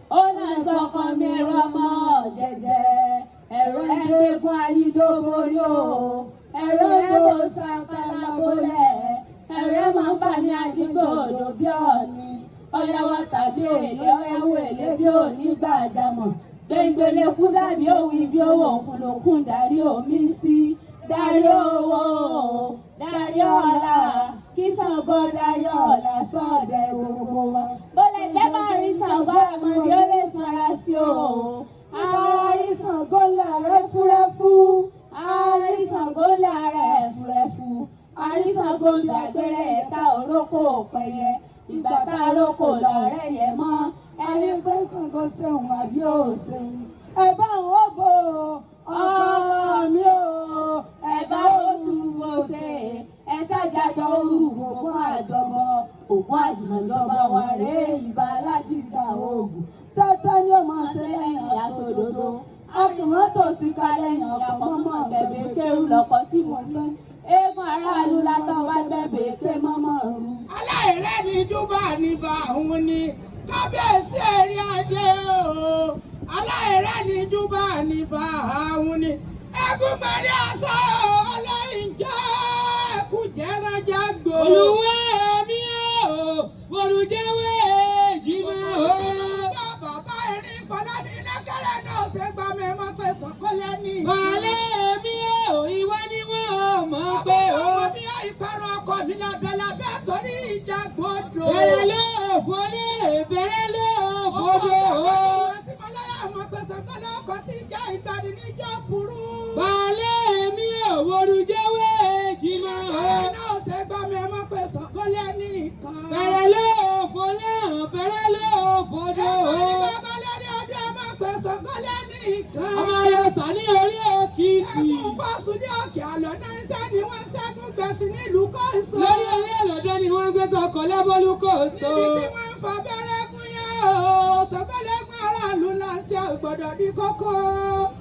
Ona sọkọ mi rọmọ jẹjẹ, ẹ̀rọ ẹgbẹ́gun ayídóborí o, ẹ̀rọ ẹgbẹ́ sàkàlà bólẹ̀, ẹ̀rọ máa ń bà mí àdìgbò òdò bí ọ̀ọ́ni, ọ̀yàwó tàbí èlé ọ̀yàwó èlé bí òní gbàjámọ̀, gbẹ̀ngbẹ̀lẹ̀ kú dàbí òun ibi owó òkùnlókùn darí omi sí, darí owó, darí ọ̀la, kí Ṣàngó darí ọ̀la sọ́ọ̀dẹ̀ gbogbo wa. Bọ́lẹ̀ gbẹ́ máa rí Ṣàngó àmọ́ bí ó lè sanra sí o. Àárí Ṣàngó ńlá rẹ̀ fúrẹ́fú, àárí Ṣàngó ńlá rẹ̀ fúrẹ́fú, àárí Ṣàngó ń gbàgbére ta òrókò pẹ̀yẹ, ìgbà tá àrókò lọ́rẹ́ yẹ mọ́. Ẹni pé Ṣàngó ṣeun àbí ò ṣeun, ẹ bá wọn bò ọmọ mi o, ẹ bá wọn tún bó ṣe, ẹ ṣàjàjọ ògùn àjọmọ, ògùn àjùmọ̀jọba wà rè ìbá aládìgbà ògùn. Sẹ́sẹ́ ni ó máa ṣe lẹ́yìn àsòdodo, akìmọ́tò sí ká lẹ́yìn ọkọ̀ mọ́mọ́ bẹ̀bẹ̀ kéwù lọ́kọ̀ tí mo fẹ́. Eégún aráàlú látọ̀ wá bẹ̀bẹ̀ ké mọ́mọ́ rú. Aláìrẹ́ ni Ìjúbà níbà òun ni kábíyèsí ẹ̀rí adé o. Aláìrẹ́ ni Ìjúbà níbà òun ni ẹkún mẹ́rin àṣà ọlọ́yin jẹ́ ẹkún jẹ́rẹ́jẹ́ gbò. Olúwa mi o, Olùjẹ́wé jìmọ̀ o. Bàbá erin Fọlábí lẹ́kẹ̀rẹ́ náà ṣe gbà mẹ́mọ́ pé Ṣàngó lẹ́ni. Bàálẹ̀ mi o, ìwọ ni wọ́n mọ̀ pé o. Ọmọ mi á ìparun ọkọ mi lábẹ́lábẹ́ torí ìjà gbọ́dọ̀. Fẹ́rẹ́ ló fọlé, fẹ́rẹ́ ló fọdọ̀ o. Bàálẹ̀ mi ò Olùjẹ́wé jìmọ̀ o. Ẹ̀rẹ́ náà ṣe gbọ́ mi ẹmọ́ pé Ṣàngó lẹ́ni kan. Fẹ́rẹ́ ló fọlé, fẹ́rẹ́ ló fọdọ̀ o. Ẹ̀kọ́ ní bàbá lẹ́ni ọdún ẹmọ́ pé Ṣàngó lẹ́ni kan. Ọmọ Yorùbá ní orí Èkìtì. Ẹkùn fọ́sùn ní òkè àlọ́ náà iṣẹ́ ni wọ́n ṣẹ́gun gbèsè nílùú Kòso. Lórí orí èlòdó ni wọ́n gbé sọkọ̀ lẹ́bọ̀lú Kòso. Níbi tí wọ́n ń fọ bẹ́rẹ́ gún yẹn o, Ṣàngó lẹ́gùn aráàlú láti ọ̀gbọ̀dọ̀ ní kókó.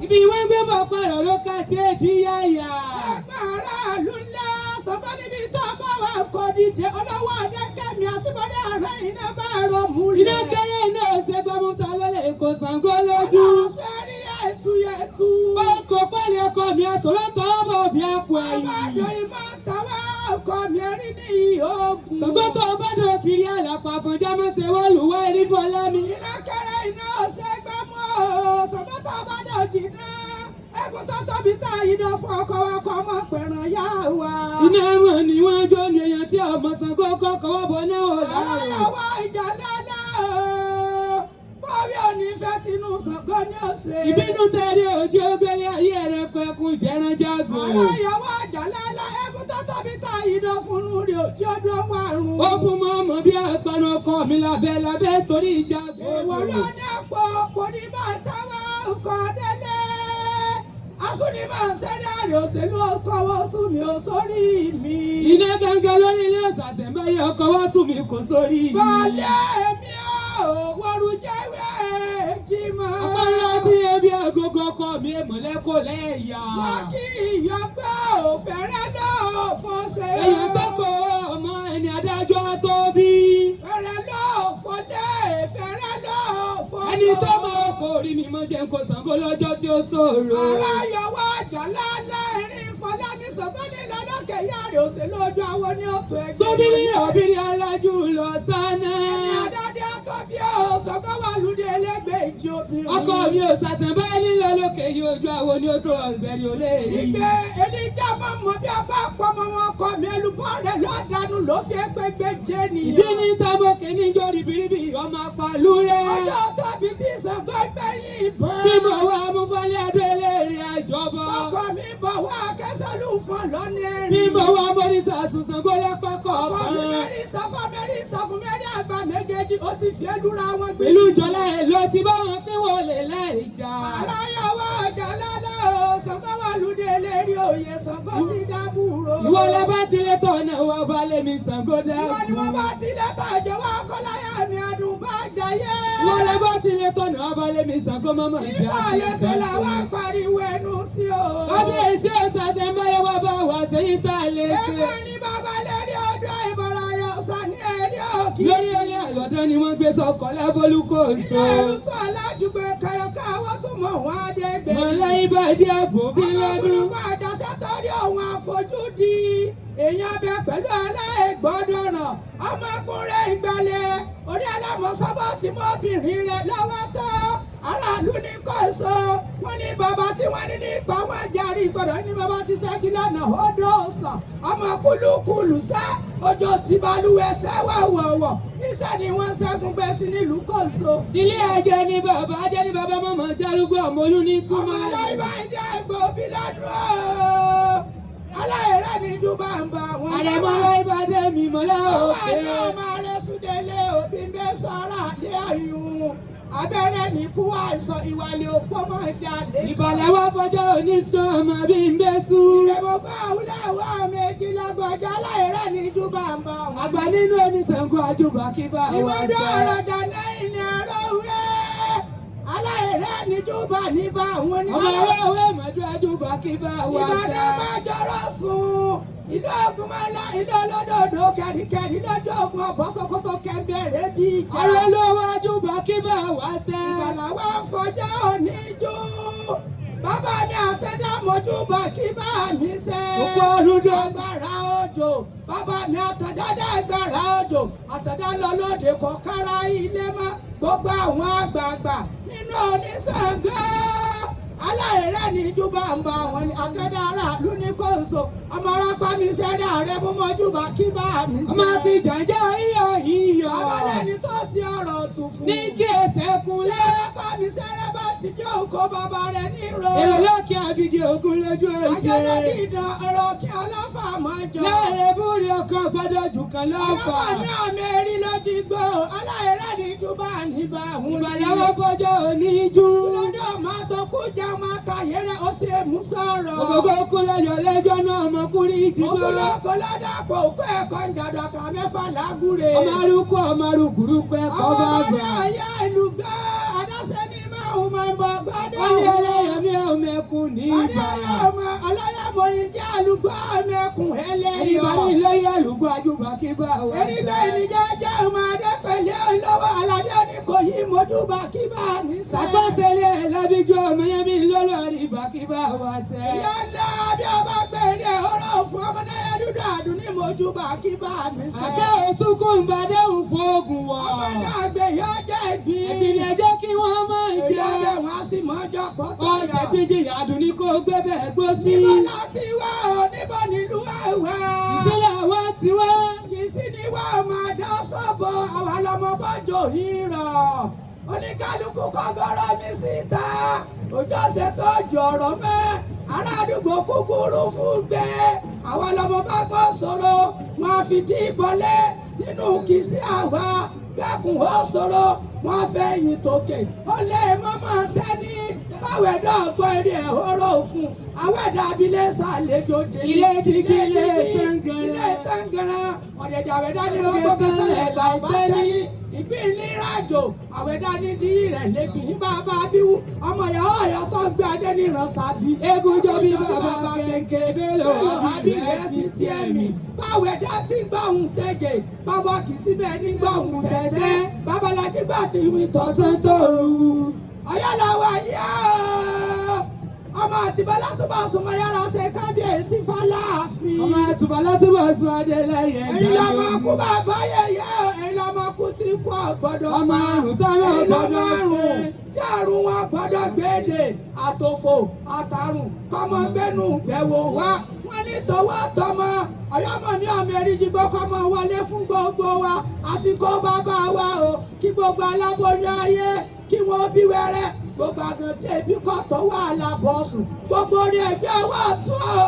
Ibi wọ́n gbé bọ̀ pààrọ̀ ló ká sí èdè yáyà. Ẹgbẹ́ aráàlú ńlá Ṣàngó níbi tó bá wà kò dìde olówó Adékẹ́mi àsìbọ́dé ààrẹ iná bá rọ múlẹ̀. Iná kẹ́lẹ́ iná ọ̀sẹ̀ gbọ́múta lọ́lẹ̀ kò Ṣàngó lójú. Ọ̀sẹ̀rí ẹ̀tù. Ó kò pálí ọkọ mi àsọ̀rọ̀ tọ́ ọmọ bí àpò ẹ̀yìn. Ọbàdàn ìmọ̀ tàwa ọkọ mi ẹ̀rí ní ìhóògùn. Ṣàngó tó ọbàdàn kiri àlàpà àfọ̀njá mọ́sẹ̀ wọ́n lù wá erí fọlá mi. Iná kẹ́lẹ́ iná ọ̀sẹ̀ gbámú Ṣàngó tó ọbàdàn jìnnà. Ẹkùn tó tóbi tá ìdán fún ọkọ̀ ọmọ pẹ̀ràn yá wa. Iná mọ̀ ni wọ́n jó ní èèyàn tí ọmọ Ṣàngó kọ́kọ́ wọ́ bọ̀ náà wò láàrọ̀. Aláwọ̀ ìjà lálẹ́ bọ́ọ̀rì onífẹ́ tinú Ṣàngó ní ọ̀sẹ̀. Ìbínú tẹ̀lé òjì ògbélé ayé rẹ̀ kọ ẹkùn jẹran jágbó. Aláyọ̀wọ̀ ìjà lálẹ́ ẹkùn tó tóbi tá ìdán fún lórí òjì ọdún márùn-ún. Ó kún mọ́ ọmọ bí àpanu ọkọ mi lábẹ́ torí ìjà gbòòrò. Èèwọ̀ ló ní àpò òpó ní bàtà wa ọkọ̀ délé. Asúni máa ń sẹ́ni àrè òṣèlú ọkọ̀wọ́ sùn mi ò sórí mi. Iná gangan lórí ilé ọ̀sàtẹ̀ báyìí ọkọ̀ wá sùn mi kò sórí mi. Bọ́lẹ̀ mi ò Olùjẹ́wé jìmọ̀. Ọpọlọ bí ebi agogo ọkọ mi èmọ̀lẹ́ kò lẹ́yà. Wọ́n kí ìyọgbẹ́ òfẹ́rẹ́ lọ fọ́sẹ̀. Èyí tó kọ ọmọ ẹni adájọ́ tó bí. Fẹ́rẹ́ lọ fọ́lẹ́, fẹ́rẹ́ lọ fọ́lọ́. Ẹni tó mọ ọkọ̀ orí mi mọ jẹun kò Ṣàngó lọ́jọ́ tí ó ṣòro. Aláyọ̀wọ̀ ọjà lálẹ́ erin Fọlábí Ṣàngó nílò lókè yára òṣèlú ojú àwọn ní ọ̀tọ̀ ẹgbẹ́. Sóbìrì òbírí alájú lọ sáná. Ẹni adáde ọkọ̀ bí ó Ṣàngó wà lóde ẹlẹ́gbẹ̀ẹ́ ìjì obìnrin. Ọkọ mi ò ṣàtẹ̀ báyìí nílò lókè yìí ojú àwọn ní ó tó ọ̀gbẹ̀rì olè rí. Ìgbé ẹni jẹ́ mọ́ mọ́ bí a bá pọ̀ mọ́ wọn kọ́ mi ẹlùbọ́ rẹ̀ lọ́dàánú ló fi ẹgbẹ́gbẹ́ jẹ́ nìyẹn. Ìdí ní tábòkè ní ìjọ rìbìrìbì ọmọ apàlú rẹ̀. Ọjọ́ tóbi tí Ṣàngó gbẹ̀yìn ìbọn. Bí mo wá mú fọ́lẹ́ adó eléèrè àjọbọ. Ọkọ mi bọ̀ wá kẹsàn-án fún lọ́ní ẹ̀rín. Bí mo wá Mọ́rísà sùn Ṣàngó lápá kọ̀ọ̀kan. Ọkọ mi mẹ́rin sọ fún mẹ́rin àgbà méjèèjì ó sì fi ẹlúra wọn gbé. Ìlú Ìjọlá ẹ̀ ló ti bá wọn pín wọlé láì jà. Aláyọ̀wọ̀ ọjà lálẹ́ o Ṣàngó wà lóde lérí òye Ṣàngó ti dábùrò. Ìwọ lẹ bá tilẹ̀ tọ̀nà wà balẹ̀ mi Ṣàngó dábùrò. Ìwọ ni wọ́n bá tilẹ̀ bàjẹ́ wá kọ́láyà mi àdùn bàjẹ́ yé. Ìwọ lẹ bá tilẹ̀ tọ̀nà wà balẹ̀ mi Ṣàngó mọ́mọ́ ìjà. Ìgbà lẹ́sẹ̀ làwọn pariwo ẹnu sí o. Kábíyèsí ọ̀sàṣẹ́ ń báyẹ̀ wá bá wà sẹ́yìn tá a lè ṣe. Ẹgbẹ́ ní bàbá lẹ́rí ọdún ìbọ̀rọ̀ ayọ̀ ọ̀sà ní ẹ̀rí òkì. Lórí ẹlẹ́ àyọ̀dán ni wọ́n gbé sọkọ̀ láfolúkò sọ. Ilé ẹrú tó alájùgbé kẹyọkẹ wọ́n tún mọ̀ wọ́n adégbè. Mọ̀lẹ́yìn bá dé àgbò bí lọ́dún. Ọmọkùnrin bá àjọṣe torí òun àfojúdi. Èèyàn bẹ pẹ̀lú aláìgbọ́dọ̀ràn. Ọmọkùnrin ìgbàlẹ̀ orí alámọ̀sọ́bọ̀ tí mọ́bìnrin rẹ̀ lọ́wọ́ tó. Aráàlú ní kóso. Wọ́n ní bàbá tí wọ́n ní nípa wọn járí gbọ́dọ̀ ní bàbá tí ṣẹ́gi lọ́nà odò ọ̀sán. Ọmọ kúlúkúlù sẹ́ ojú ti balùwẹ̀ sẹ́ wọ̀wọ̀wọ̀. Níṣẹ́ ni wọ́n ṣẹ́gun bẹ́ sí nílùú kóso. Ilé ajé ni bàbá mọ̀mọ́ járúgbó ọmọ oyún ní túmọ̀. Ọmọ aláìbá ìdá ẹgbẹ́ òbí lọ́dún ooo. Aláìrẹ́ ni Ìjùbà ń bá wọn. Àrẹ̀mọ́ aláìbá dé mi mọ́lá òkè. Ọwọ́ ẹ̀nà ọmọ rẹ̀ súndélé òbí ń bẹ́ sọ́ra lé àyùn. Abẹ́rẹ́ ní kú àìsàn ìwàlẹ̀ òpó máa jalè. Ìbàlẹ̀ wá fọjọ́ oníṣàn ọmọ bí ń bẹ́ sùn. Ilé mo bá àwùlẹ̀ wá méjì lọ́gbọ̀jọ́ aláìrẹ́ ní Ìjùbà ń bá wọn. Àgbà nínú oníṣàngó àjùbà kí bá wà Ìmọ̀dọ̀ sẹ́. ọ̀rọ̀ jàǹdà ìní àrò wé. Aláìrẹ́ ní Ìjùbà ní bá wọn ní. Ọmọ ewé mọ̀dọ̀ àjùbà kí bá wà Ìbàdàn sẹ́. máa jọrọ sùn. Ilé ogun máa lá ilé olódòdó kẹ̀ríkẹ̀rí lójú ogun ọ̀bọ̀ Sókótó kẹ́ńbẹ̀rẹ̀ bí ìjà. Ọ̀rọ̀ ló wá àjùbà kí bá wà sẹ́. Ìgbàlà wa ń fọjá oníjú. Bàbá mi àtẹ̀dá mojúbà kí bá mi ṣe. Òpó ọdún dọ́. Agbára òjò. Bàbá mi àtẹ̀dá agbára òjò. Àtẹ̀dá lọ lóde kò kára ilé mọ́. Gbogbo àwọn àgbààgbà nínú oníṣàngó. Aláìrẹ́ ní Ìjùbà ń bá wọn ní àtẹ̀dá aráàlú ní kóso. Ọmọ arápá mi ṣẹ́dá rẹ̀ mú mojúbà kí bá mi ṣe. Ọmọ ti jàǹjà iyọ̀. Ọmọ lẹ́ni tó ṣe ọ̀rọ̀ tù fún. Ní kí ẹsẹ̀ kunlé. Arápá mi ṣẹ́rẹ́ bá ti jẹ́ òkò bàbá rẹ̀ níro. Èrò lókè àbíjì ògùn lójú Ajẹ́lẹ́ èjè. dídán ọ̀rọ̀ kí ọlọ́fà máa jọ. Láàrin búrí ọkàn gbọ́dọ̀ jù kan lọ́fà. Ọlọ́pàá ní àmì erí ló ti gbó. Aláìrẹ́ ní Ìjùbà ní bá wọn. Ìbàlẹ̀ wá fọjọ́ oníjú. Lọ́dọ̀ máa tó kú jẹ́ máa kàyé rẹ̀ ó sì mú sọ̀rọ̀. Ògógó kú lẹ́yọ̀ lẹ́jọ́ náà ọmọkùnrin ìdìbò. Ògúnlọ́kọ̀ lọ́dàpọ̀ òkú ẹ̀kọ́ ń dàdọ̀ kan mẹ́fà lágùrè. Ọmọ arúgbó ọmọ arúgbùrúkú ẹ̀kọ́ Àwọn bá ọmọdé gbà. ọ̀yá ìlú gbá. Adáṣẹ́ ní máa ń mọ ìbọn gbádùn. Wọ́n ní ẹlẹ́yẹmí ọmọkùn ní ìbàlẹ̀. Ọlọ́yàmọ̀ yìí jẹ́ àlùgbọ́ mẹ́kùn ẹlẹ́yọ̀. Ìbàlẹ̀ ìlọ́yẹ̀ àlùgbò àjùbà kí bá wà Èrí bẹ́ẹ̀ ni jẹ́jẹ́ ọmọdé pẹ̀lẹ́ olówó aládé ní kò yí mojúbà kí bá mi sẹ́. Àgbọ̀nsẹ̀lẹ̀ lábíjọ́ ọmọyẹmí lọ́lọ́rí ìbà kí bá wà sẹ́. Yálà bí ọba gbèrè ọ̀rọ̀ fún ọmọdé dúdú àdùn ní mojúbà kí bá mi sẹ́. Àkẹ́ òsùnkún ìbàdẹ́hùn fóògùn wọ̀. Ọmọdé àgbẹ̀ yóò jẹ́ ìgbín. Ìbílẹ̀ jẹ́ kí wọ́n máa jẹ́. Ìjọba wọn á sì mọ́jọ́ pọ́tọ́ yọ. Ọ̀jẹ̀ bíjì àdùn ní kò gbé bẹ́ẹ̀ gbó sí. Níbo láti wá o, níbo nílùú àwa. Ìdílé àwa ti wá. Kì í sí ní wá máa dá sọ́bọ̀ àwa lọmọ bọ́jọ́ yìí rọ̀. Oníkálukú kọ́gọ́rọ́ mi síta. Òjò ṣe tó jọ̀rọ̀ mẹ́. Ará àdúgbò kúkúrú fún gbé. Àwa lọmọ bá gbọ́ sọ̀rọ̀. Wọ́n á fi dí ìbọlẹ̀ nínú kìí sí àwa. Bẹ́kùn ó sọ̀rọ̀. Wọ́n fẹ́ yìn tòkè. Ó lé mọ́mọ́ tẹ́ni. Báwẹ̀dá ọgbọ́n eré ẹ̀hóró fún. Àwẹ̀dá abilé ṣàlejò dé. Ilé dìgí ilé tẹ́ngẹ̀rẹ̀. Ilé tẹ́ngẹ̀rẹ̀. Ọ̀dẹ̀dẹ̀ àwẹ̀dá ní lọ́gbọ́n kẹsàn-án ẹ̀gbà ọba tẹ́ni. Ìgbín ní ìrìnàjò. Àwẹ̀dá ní di rẹ̀ lẹ́gbìn. Bàbá bíwú. Ọmọ ìyàwó ọ̀yọ́ tó gbé adé ní ìrànṣàbí. Egun jọ bí bàbá kẹ̀kẹ́ bélò àbí rẹ̀ sì tiẹ̀ mí. Báwẹ̀dá ti gbọ́hùn tẹ̀gẹ̀. Bàbá kì í síbẹ̀ ní gbọ́hùn tẹ̀sẹ̀. Babalájí gbà tí ìwé tọ̀sán tòru. Ọ̀yọ́ làwọn yá ọmọ Àtìbọ́lá tó bá súnmọ́ yára ṣe kábíyèsí f'Aláàfin. Ọmọ àtùbà láti bọ̀ sún Adélẹ́yẹ. Èyí lọ́mọ kú bàbá yẹ̀yẹ́, èyí lọ́mọ kú tí kú ọ̀gbọ́dọ̀ pa. Ọmọ àrùn táwọn Èyí lọ́mọ ọ̀gbọ́dọ̀ àrùn fẹ́. tí àrùn wọn gbọ́dọ̀ gbéde àtòfò àtàrùn kọ́mọ gbẹ́nu gbẹ̀wò wá. Wọ́n ní tọwọ́ tọmọ ọ̀yọ́mọ̀ mi ọmọ eríjì gbọ́kọ́mọ wọlé fún gbogbo wa. Àsìkò bàbá wa o kí gbogbo aláboyún ayé kí wọ́n bí wẹ́rẹ́. Gbogbo àgàn tí ebi kọ́ tó wà lábọ́sùn. Gbogbo orí ẹgbẹ́ ọwọ́ ọ̀tún o,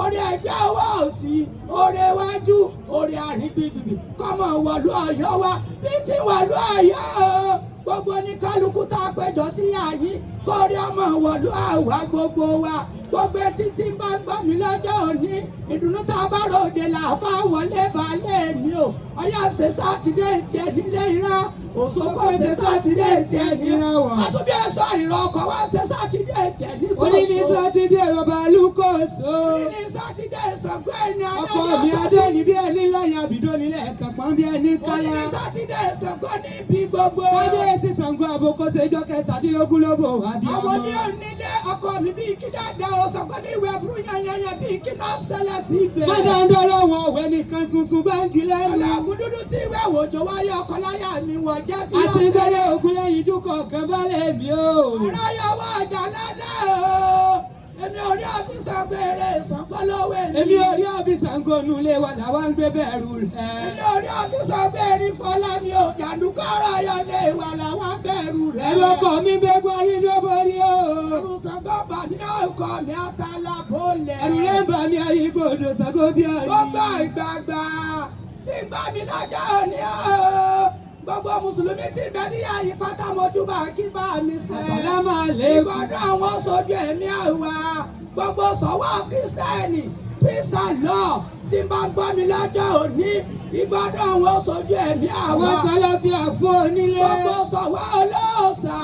orí ẹgbẹ́ ọwọ́ òsì, orí iwájú, orí àárín gbìgbì. Kọ́mọ wọ̀lú Ọ̀yọ́ wa bí ti wọ̀lú Ọ̀yọ́ o. Gbogbo ní kálukú tá a péjọ sí àyí kórí ọmọ wọ̀lú àwa gbogbo wa. Gbogbo etí tí ń bá ń gbọ́ mi lọ́jọ́ òní. Ìdùnnú tá a bá ròde là bá wọlé balẹ̀ mi o. Ọ̀yá ṣe sátidé tiẹ̀ nílé ìran. Òṣogbo ṣe sátidé tiẹ̀ níran. Àtúbí ẹ̀sọ́ àrìrọ̀ ọkọ̀ wá ṣe sátidé tiẹ̀ ní kóso. Oní ní sátidé ọba Lúkòso. Oní ní sátidé Sango ẹni ọkọ mi adé ní bí ẹni láyà bìdó nílẹ̀ kàpọ́n bí ẹni kálá. Òní sátidé Sango níbi gbogbo. Kábíyèsí Sango àbòkọ́sẹ̀ ìjọ kẹtàdínlógún lóbò àbí ọmọ. Àwọn ní onílé ọkọ mi bíi kí dáadáa ọ Sango ní ìwé burú yányányá bíi kí náà ṣẹlẹ̀ sí ibẹ̀. Mọ́tà ń dọ́lọ́ wọn òwe nìkan sunsun báńkì lẹ́nu. Ọlọ́gùn dúdú tí ìwé òjò wáyé ọkọ láyà mi wọ̀ jẹ́ fi àti bẹ̀rẹ̀ ògùn lẹ́yìn ojú kọ̀ọ̀kan balẹ̀ mi o. ọ̀rọ̀ yọ wọ ọjà lálẹ́ o. Èmi ò rí ọ́fíìsì ọgbẹ́rẹ́ Sango lọ́wọ́ èmi. Èmi ò rí ọ́fíìsì Sango nulẹ̀ wà láwa ń gbé bẹ̀rù rẹ̀. Èmi ò rí ọ́fíìsì ọgbẹ́rẹ́ Fọlá mi ò jàǹdùkọ́rọ̀ yọlé wà láwa bẹ̀rù rẹ̀. Ẹ̀rọ ọkọ̀ mi gbégbó ayé ló borí o. Ẹ̀rù Sango bà mí ọkọ mi àtàlà bọ́lẹ̀. Ẹ̀rù rẹ̀ ń bà mí ayé gbòdò Sango bí ọ̀rí. Gbogbo ìgbàgbà tí ń bá mi lọ́jọ́ òní o. Gbogbo Mùsùlùmí tí bẹ ní àyè pátá mojúbà kí bá mi sẹ́. Àsàlámù àlékún. Ìgbọ́dọ̀ àwọn sojú ẹ̀mí àwa. Gbogbo sọ̀wọ́ Kírísítẹ́nì peace and love tí ń bá gbọ́ mi lọ́jọ́ òní. Ìgbọ́dọ̀ àwọn sojú ẹ̀mí àwa. Àwọn Àláàfin of Ọ onílé. Gbogbo sọ̀wọ́ olóòṣà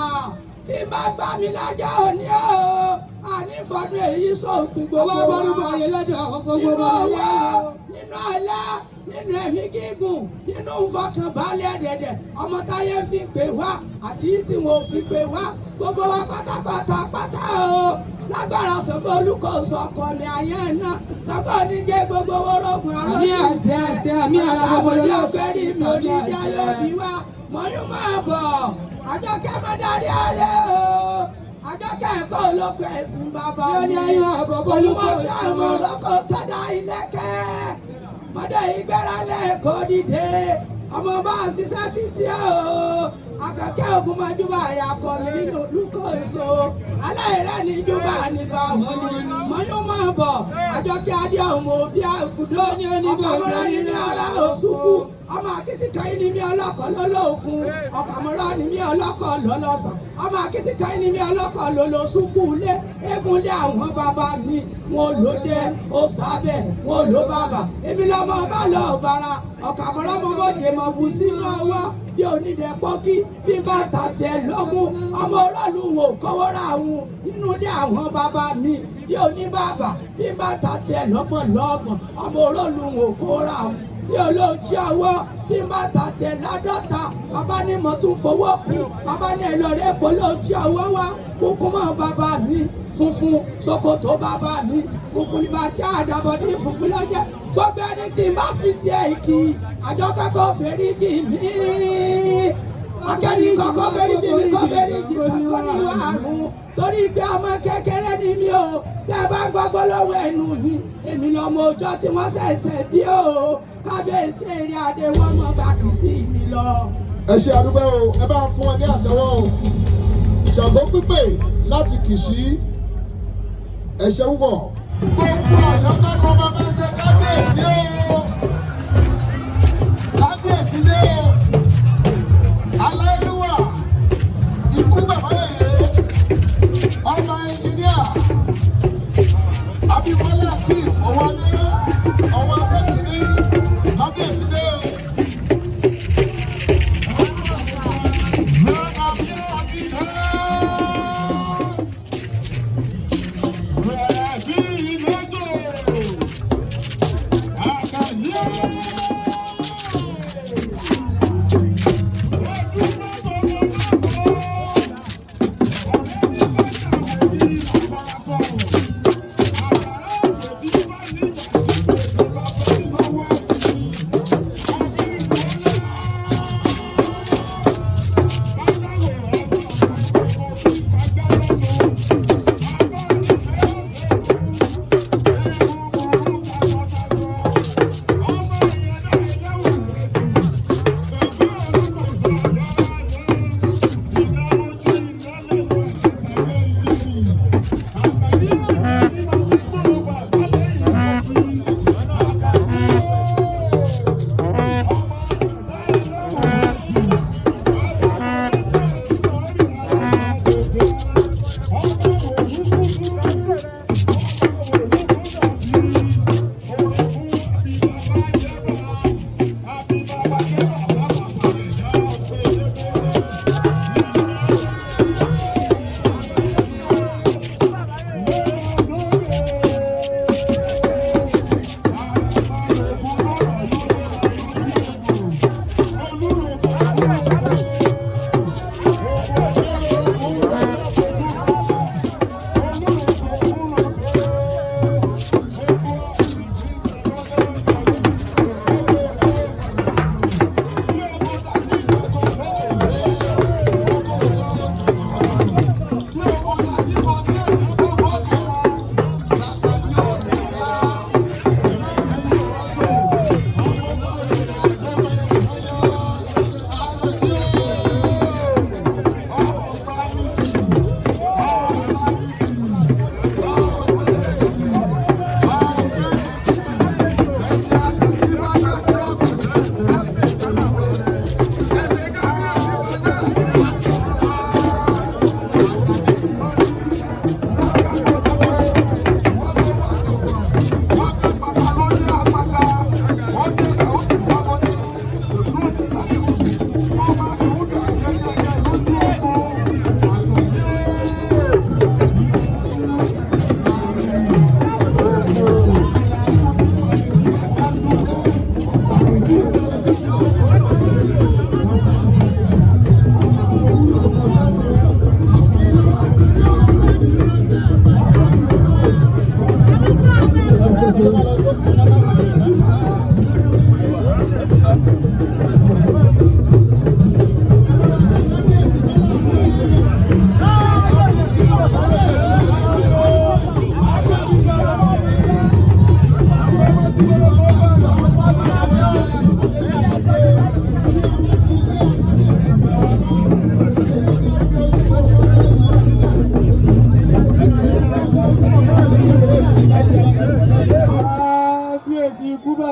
tí ń bá gbọ́ mi lọ́jọ́ òní o. Àní fọdún èyí sóògùn gbogbo wa. Ọwọ́ bọ́lúbọ̀ ayé lọ́dọ̀ gbogbo Nínú bọ̀ owó, yẹn. nínú ọlá, nínú ẹ̀mí gígùn, nínú ìfọkànbalẹ̀ dẹ̀dẹ̀, ọmọ táyé fi pè wá àti tí wọn ò fi pè wá, gbogbo wa pátápátá pátá o. Lágbára Sango olùkóso ọkọ mi ayé náà, Sango oníjẹ gbogbo wọ́rọ́gùn àrọ́ Àmì àṣẹ àmì ara gbogbo àtàwọn lọ́wọ́. ọ̀fẹ́ ní mi ò ní jẹ́ lóbi wá, mọ̀yún máa bọ̀, Àjọkẹ́ mọ́dárí alẹ́ o. Àjọkẹ́ ẹ̀kọ́ olóko ẹ̀sìn bàbá mi. Lórí ayé àbọ̀bọ̀ olùkọ́ Olùwọ́sọ àwọn olóko tọ́dá ilẹ̀kẹ́. Mọ́dé ìgbéralẹ̀ kò dìde. Ọmọ bá ṣiṣẹ́ títí o. Àkàkẹ́ ògùn mọ́júbà àyàkọ́ mi nínú olùkóso. Aláìrẹ́ ní Ìjúbà níbà wọ́n ni. Mọ́yún máa bọ̀. Àjọkẹ́ adé ọmọ òbí àkùdó. Ọkọ̀ mọ́ra ní ní ọ̀rá òṣùkú. Ọmọ akitikan yìí ni mí ọlọ́kọ̀ lọ́lọ́ògùn. Ọkọ̀ mọ́ra ni mí ọlọ́kọ̀ lọ́lọ́sàn. Ọmọ akitikan yìí ni mí ọlọ́kọ̀ lọ́lọ́sùkú lé. Eégún lé àwọn bàbá mi. Wọ́n ló dé, ó sábẹ̀, wọ́n ló bàbà. Èmi lọ́mọ bá lọ bàrà. Ọkọ̀ mọ́ra mo mọ̀jẹ̀ mọ̀ bù sínú ọwọ́. Bí onídẹ̀ pọ́kí, bí bàtà tiẹ̀ lọ́mú. Ọmọ olóòlù wò kọ́wọ́ ra àwọn nínú ilé àwọn bàbá mi. Bí oníbàbà, bí bàtà tiẹ̀ lọ́gbọ̀n lọ́gbọ̀n. Ọmọ olóòlù wò kó ra àwọn bí olóòjì ọwọ́ bí bàtà tiẹ̀ ládọ́ta bàbá ní mo tún fowó kù bàbá ní ẹlọ́rẹ́ epo olóòjì ọwọ́ wá kúkú mọ́ bàbá mi funfun ṣòkòtò bàbá mi funfun ní bàtà àdàbọ̀dì funfun lọ́jẹ́ gbogbo ẹni tí bá sì tiẹ̀ kì í Àjọkẹ́ kò fẹ́rí jì mí akẹ́ni kọ̀ọ̀kan fẹ́rí jì mí kò fẹ́rí jì Sango níwà àrùn torí pé ọmọ kékeré ni mí o bí ẹ bá ń gbọ́gbọ́ lọ́wọ́ ẹnu mi èmi lọ́mọ ọjọ́ tí wọ́n ṣẹ̀ṣẹ̀ bí o kábíyèsí èrè adé wọn mọ bàkì sí mi lọ. Ẹ ṣe àdúgbò o ẹ bá fún ọ ní àtẹ́wọ́ o Ṣàngó Pipe láti Kìṣí ẹ ṣe púpọ̀. Gbogbo àjọkẹ́ kan bá fẹ́ ṣe kábíyèsí o kábíyèsí dé o aláìlúwà ikú bàbá yẹyẹ ọmọ ẹnjìníà Abímbọ́lá Owoade kìíní kábíyèsí dé o.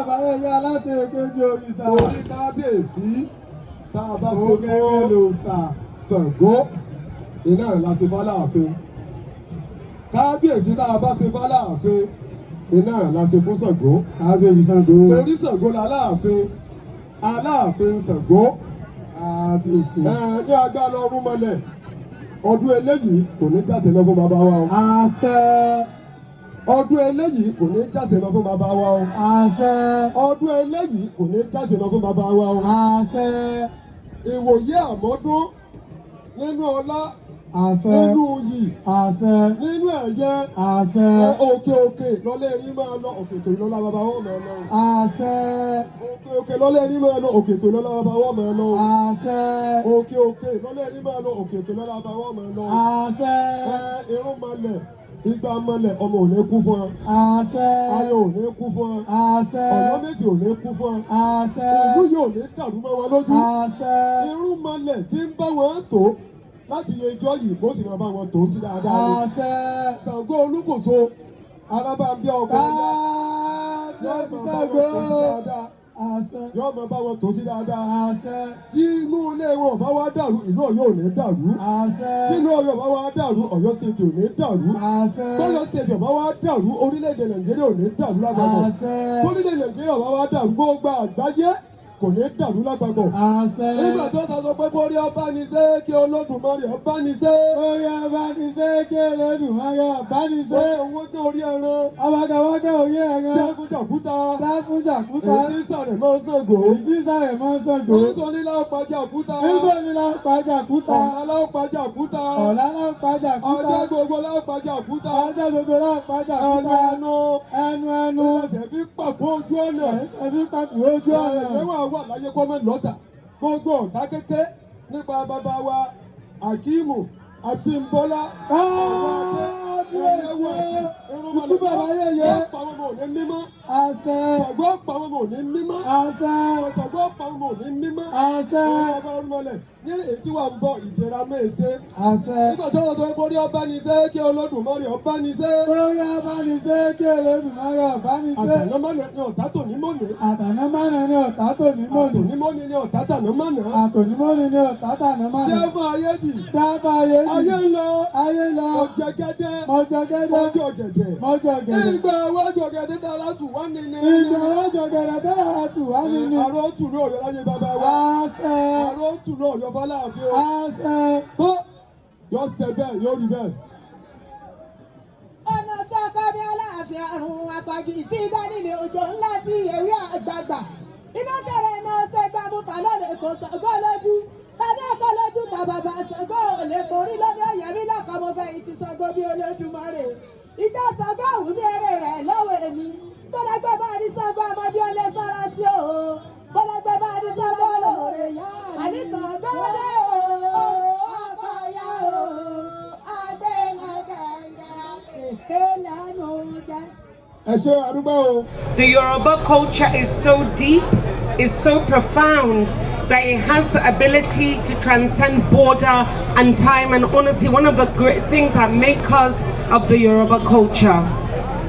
àbáyẹyẹ aláṣẹ èkejì òrìṣà. Orí kábíyèsí tá a bá ṣe Òkèrè fún lòṣà. Ṣàngó iná la ṣe f'Aláàfin. Kábíyèsí tá a bá ṣe f'Aláàfin iná la ṣe fún Ṣàngó. Kábíyèsí Ṣàngó. Torí Ṣàngó l'Aláàfin, Aláàfin Ṣàngó. Kábíyèsí. Ní agbára ọ̀run mọ́lẹ̀, ọdún eléyìí kò ní jáse lọ fún bàbá wa o. Àṣẹ. Ọdún eléyìí kò ní jáse lọ fún bàbá wa o. Àṣẹ. Ọdún eléyìí kò ní jáse lọ fún bàbá wa o. Àṣẹ. Ìwòye àmọ́dún nínú ọlá, Àṣẹ. nínú iyì, Àṣẹ. nínú ẹ̀yẹ. Àṣẹ. Òkè òkè lọ́lẹ́ rí máa lọ, òkè tó lọ́lá bàbá wọn máa lọ. Àṣẹ. Òkè òkè lọ́lẹ́ rí máa lọ, òkè tó lọ́lá bàbá wọn máa lọ. Àṣẹ. Òkè òkè lọ́lẹ́ rí máa lọ, òkè tó lọ́lá bàbá wọn máa lọ. Àṣẹ. Irun malẹ̀, igba malẹ̀, ọmọ ò ní kú fún ọ. Àṣẹ. Ayọ̀ ò ní kú fún ọ. Àṣẹ. Ọ̀yọ́ Mèsì ò ní kú fún ọ. Àṣẹ. Ìlú yóò ní dàrú mọ́ wọn lójú. Àṣẹ. Irun malẹ̀ tí ń bá wọn tó láti yẹ ijọ́ yìí bó sì máa bá wọn tó sí dáadáa ni. Àṣẹ. Ṣàngó Olúkòso arábàmbí ọkọ Kábíyèsí Ṣàngó. Àṣẹ. yóò máa bá wọn tó sí dáadáa. Àṣẹ. Tí inú ilé wọn bá wá dàrú, ìlú Ọ̀yọ́ ò ní dàrú. Àṣẹ. Tí inú Ọ̀yọ́ bá wá dàrú, Ọ̀yọ́ state ò ní dàrú. Àṣẹ. Tọ́yọ́ state bá wá dàrú, orílẹ̀-èdè Nàìjíríà ò ní dàrú lápapọ̀. Àṣẹ. Torílẹ̀ Nàìjíríà bá wá dàrú, gbogbo àgbáyé kò ní dàrú lápapọ̀. Àṣẹ. Nígbà tó sọ pé kórí ọba ní ṣe kí Olódùmarè ọba ní ṣe. Orí ọba ní ṣe kí Olódùmarè ọba ní ṣe. Owó tó orí ẹran. Awágawágá orí ẹran. Dáfújàkúta. Dáfújàkúta. Èyí tí sàrẹ̀ máa ń Ṣàngó. Èyí tí sàrẹ̀ máa ń Ṣàngó. Oúnjẹ onílà ọ̀pájàkúta. Oúnjẹ onílà ọ̀pájàkúta. Ọ̀làlá ọ̀pájàkúta. Ọ̀làlá ọ̀pájàkúta. Ọjọ́ gbogbo láọ̀pájàkúta. Ọjọ́ gbogbo láọ̀pájàkúta. Ẹnu. Ẹsẹ̀ fi pàpọ̀ ojú ọ̀nà. Ẹsẹ̀ fi pàpọ̀ ojú ọ̀nà. Ẹ̀wọ̀n wà láyé kọ́mọ́ lọ́tà. Gbogbo ọ̀tá kéké nípa bàbá wa Akíìmù Abímbọ́lá. Ikú bàbá yẹyẹ. Ṣàngó pa wọn mọ̀ ní mímọ́. Àṣẹ. Ṣàngó pa wọn mọ̀ ní mímọ́. Àṣẹ. Ṣàngó pa wọn mọ̀ ní mímọ́. Àṣẹ. Ọba Olúmọlẹ̀ ní èyí tí wà ń bọ̀ ìdẹ̀ra mẹ́ẹ̀ẹ́sẹ́. Àṣẹ. Nígbà tí wọ́n sọ pé orí ọba ní ṣe kí Olódùmarè ọba ní ṣe. Orí ọba ní ṣe kí Olódùmarè ọba ní ṣe. Àtànámọ́nà ni ọ̀tá tò ní mọ́nà. Àtànámọ́nà ni ọ̀tá tò ní mọ́nà. Àtònímọ́ni ni ọ̀tá tànámọ́nà. Àtònímọ́ni ni ọ̀tá tànámọ́nà. Dẹ́fà ayé dì. Dábàá ayé dì. Ayé ń lọ. Ayé ń lọ. Ọ̀jẹ̀gẹ́dẹ́. Mọ̀jọ̀gẹ́dẹ́. Mọ́jọ̀gẹ̀dẹ̀. Mọ̀jọ̀gẹ́dẹ́. Ìgbà wọ́jọ̀gẹ̀dẹ̀ tààrà tù wá nínú. Ìgbà wọ́jọ̀gẹ́dẹ́ tààrà tù wá nínú. Àrò tù ní Ọ̀yọ́ láyé bàbá wa. Àṣẹ. Àrò tù ní Ọ̀yọ́ f'Aláàfin o. Àṣẹ. Tó yọ ṣẹ bẹ́ẹ̀ yóò rí bẹ́ẹ̀. Ọ̀nà sọ́kọ́ bí Aláàfin àrùn àtàgì tí dání ní òjò ńlá tí ewé àgbààgbà. Iná kẹrẹ iná ṣe gbàmú kàlọ́ lè kó Ṣàngó lójú. Tàbí ẹ̀kọ́ lójú tàbàbà Ṣàngó ò lè borí lọ́dọ̀ Yẹmí lọ́kọ̀ mo fẹ́ ìtì Ṣàngó bí Olódùmarè. Ìjà Ṣàngó òun ní eré rẹ̀ lọ́wọ́ èmi. Gbọ́dọ̀gbẹ́ bá rí Ṣàngó ọmọdé ó lè sọ́ra sí o. Gbọ́dọ̀gbẹ́ bá rí Ṣàngó lóore. Àní Ṣàngó dé o. Ọkọ̀ ya o. Ẹ ṣé àdúgbò o. The Yoruba culture is so deep, is so profound, that it has the ability to transcend border and time, and honestly, one of the great things that make us of the Yoruba culture.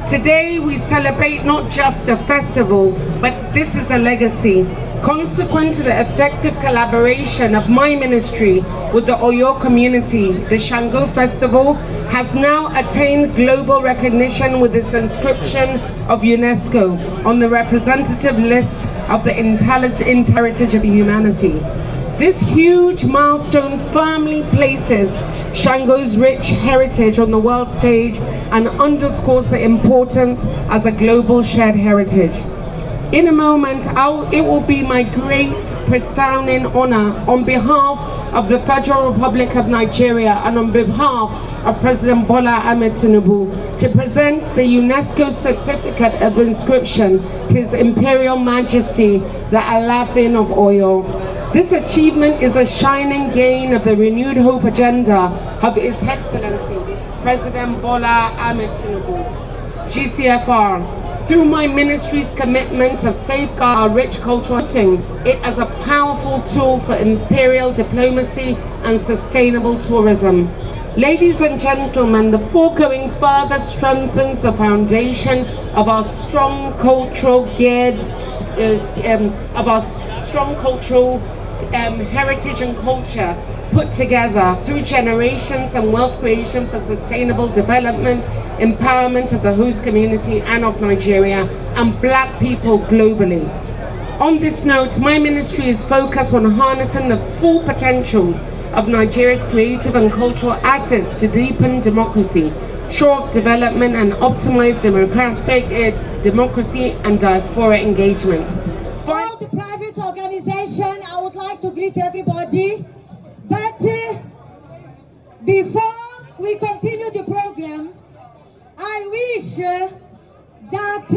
Today we celebrate not just a festival, but this is a legacy. Consequent to the effective collaboration of my ministry with the Oyo community, the Ṣàngó Festival has now attained global recognition with its inscription of UNESCO on the representative list of the intelligent heritage of humanity. This huge milestone firmly places Ṣàngó's rich heritage on the world stage and underscores the importance as a global shared heritage. In a moment, it will be my great, resounding honor on behalf of the Federal Republic of Nigeria and on behalf of President Bola Ahmed Tinubu to present the UNESCO Certificate of Inscription to His Imperial Majesty, the Alaafin of Oyo. This achievement is a shining gain of the renewed hope agenda of His Excellency, President Bola Ahmed Tinubu, GCFR. Through my ministry's commitment of safeguard our rich cultural it as a powerful tool for imperial diplomacy and sustainable tourism. Ladies and gentlemen, the foregoing further strengthens the foundation of our strong cultural heritage and culture put together through generations and wealth creation for sustainable development, empowerment of the host community and of Nigeria and Black people globally. On this note, my ministry is focused on harnessing the full potential of Nigeria's creative and cultural assets to deepen democracy, shore up development and optimize democracy and diaspora engagement. For all the private organization, I would like to greet everybody. But before we continue the program, I wish that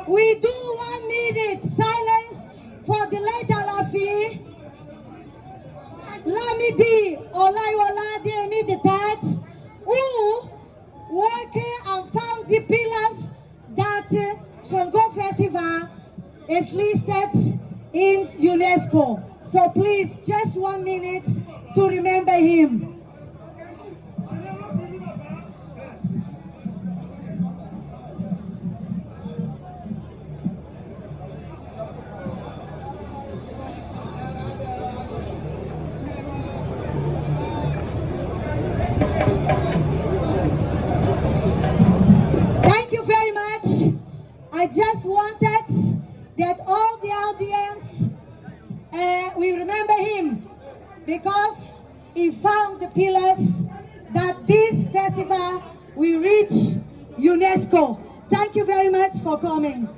we do 1 minute silence for the late Alaafin Lamidi Owoade III, who worked and found the pillars that Ṣàngó Festival enlisted in UNESCO. So please, just 1 minute to remember him. Thank you very much. I just wanted that all the audience we remember him because he found the pillars that this festival will reach UNESCO. Thank you very much for coming.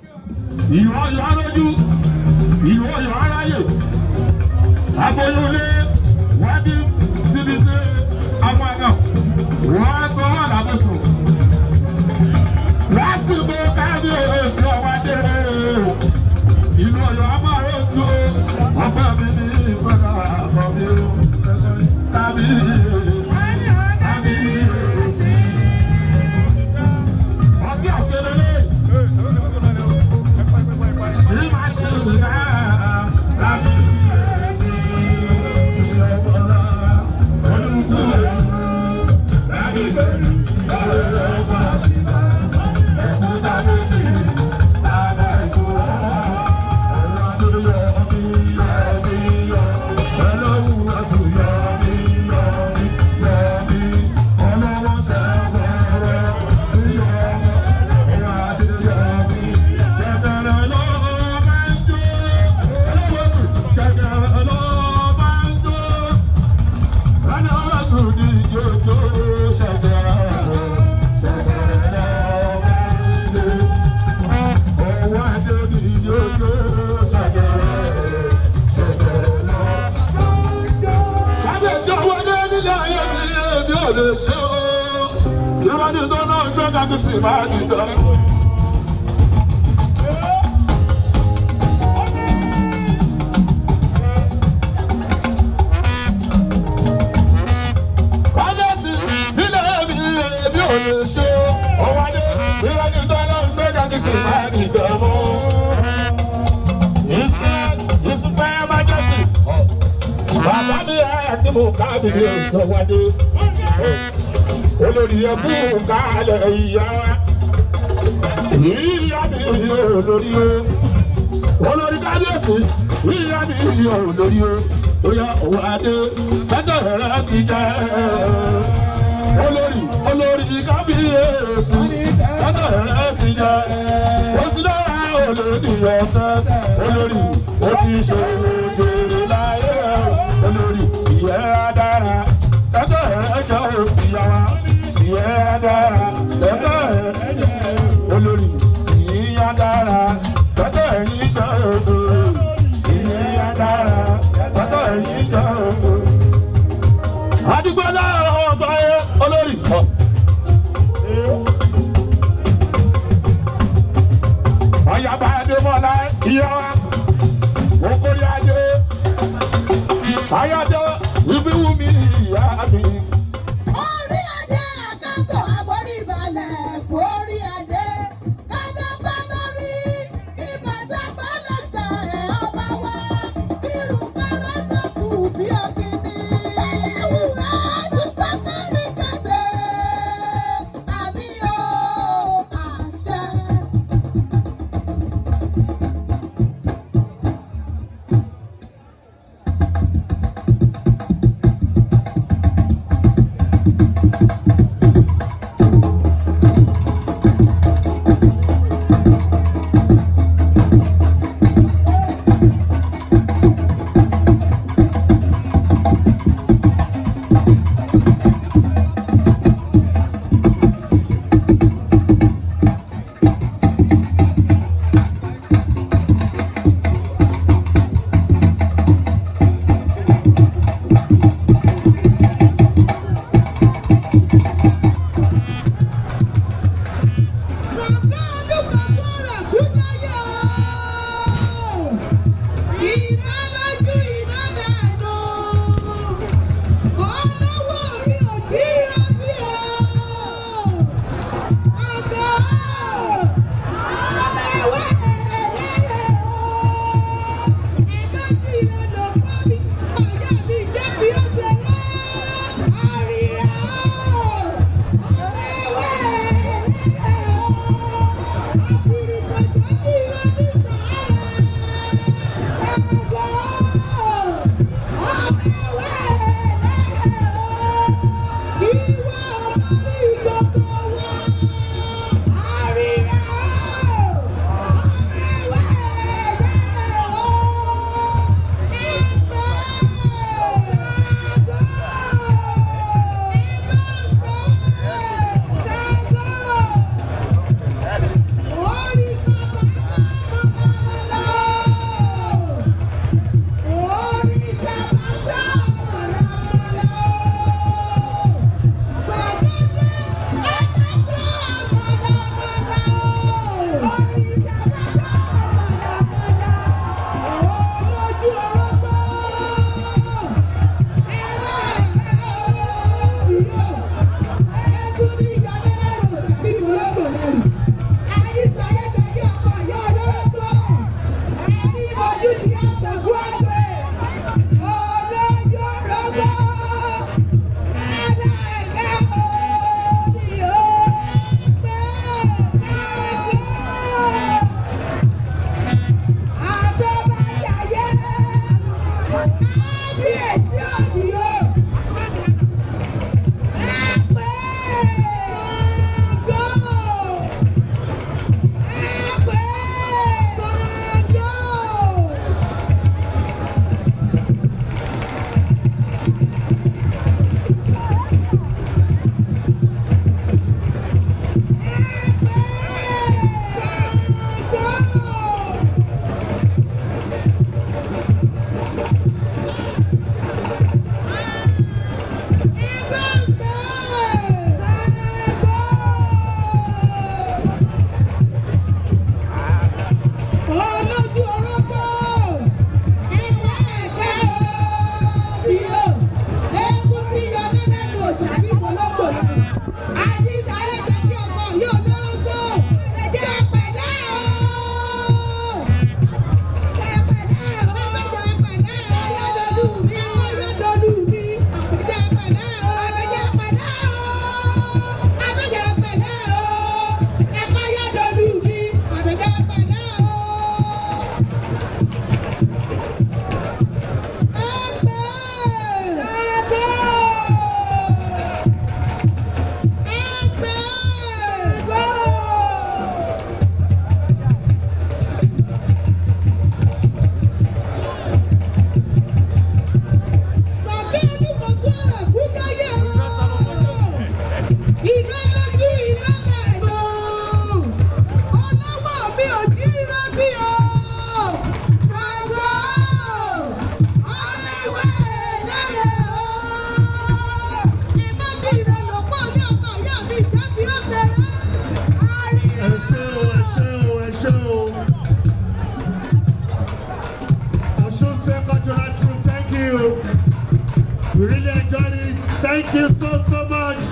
Thank you so much.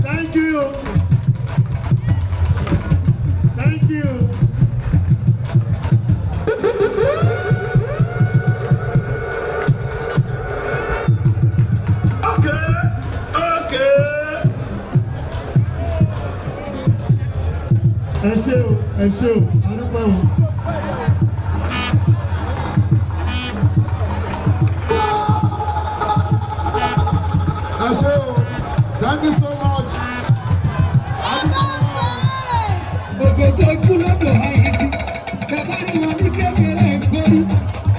Thank you. Thank you. Okay. Ẹ ṣé o, àdúgbò o. Thank you so much. Ògògó kúlódò ayébi, bàbá ni wọn ní kékeré gbórí.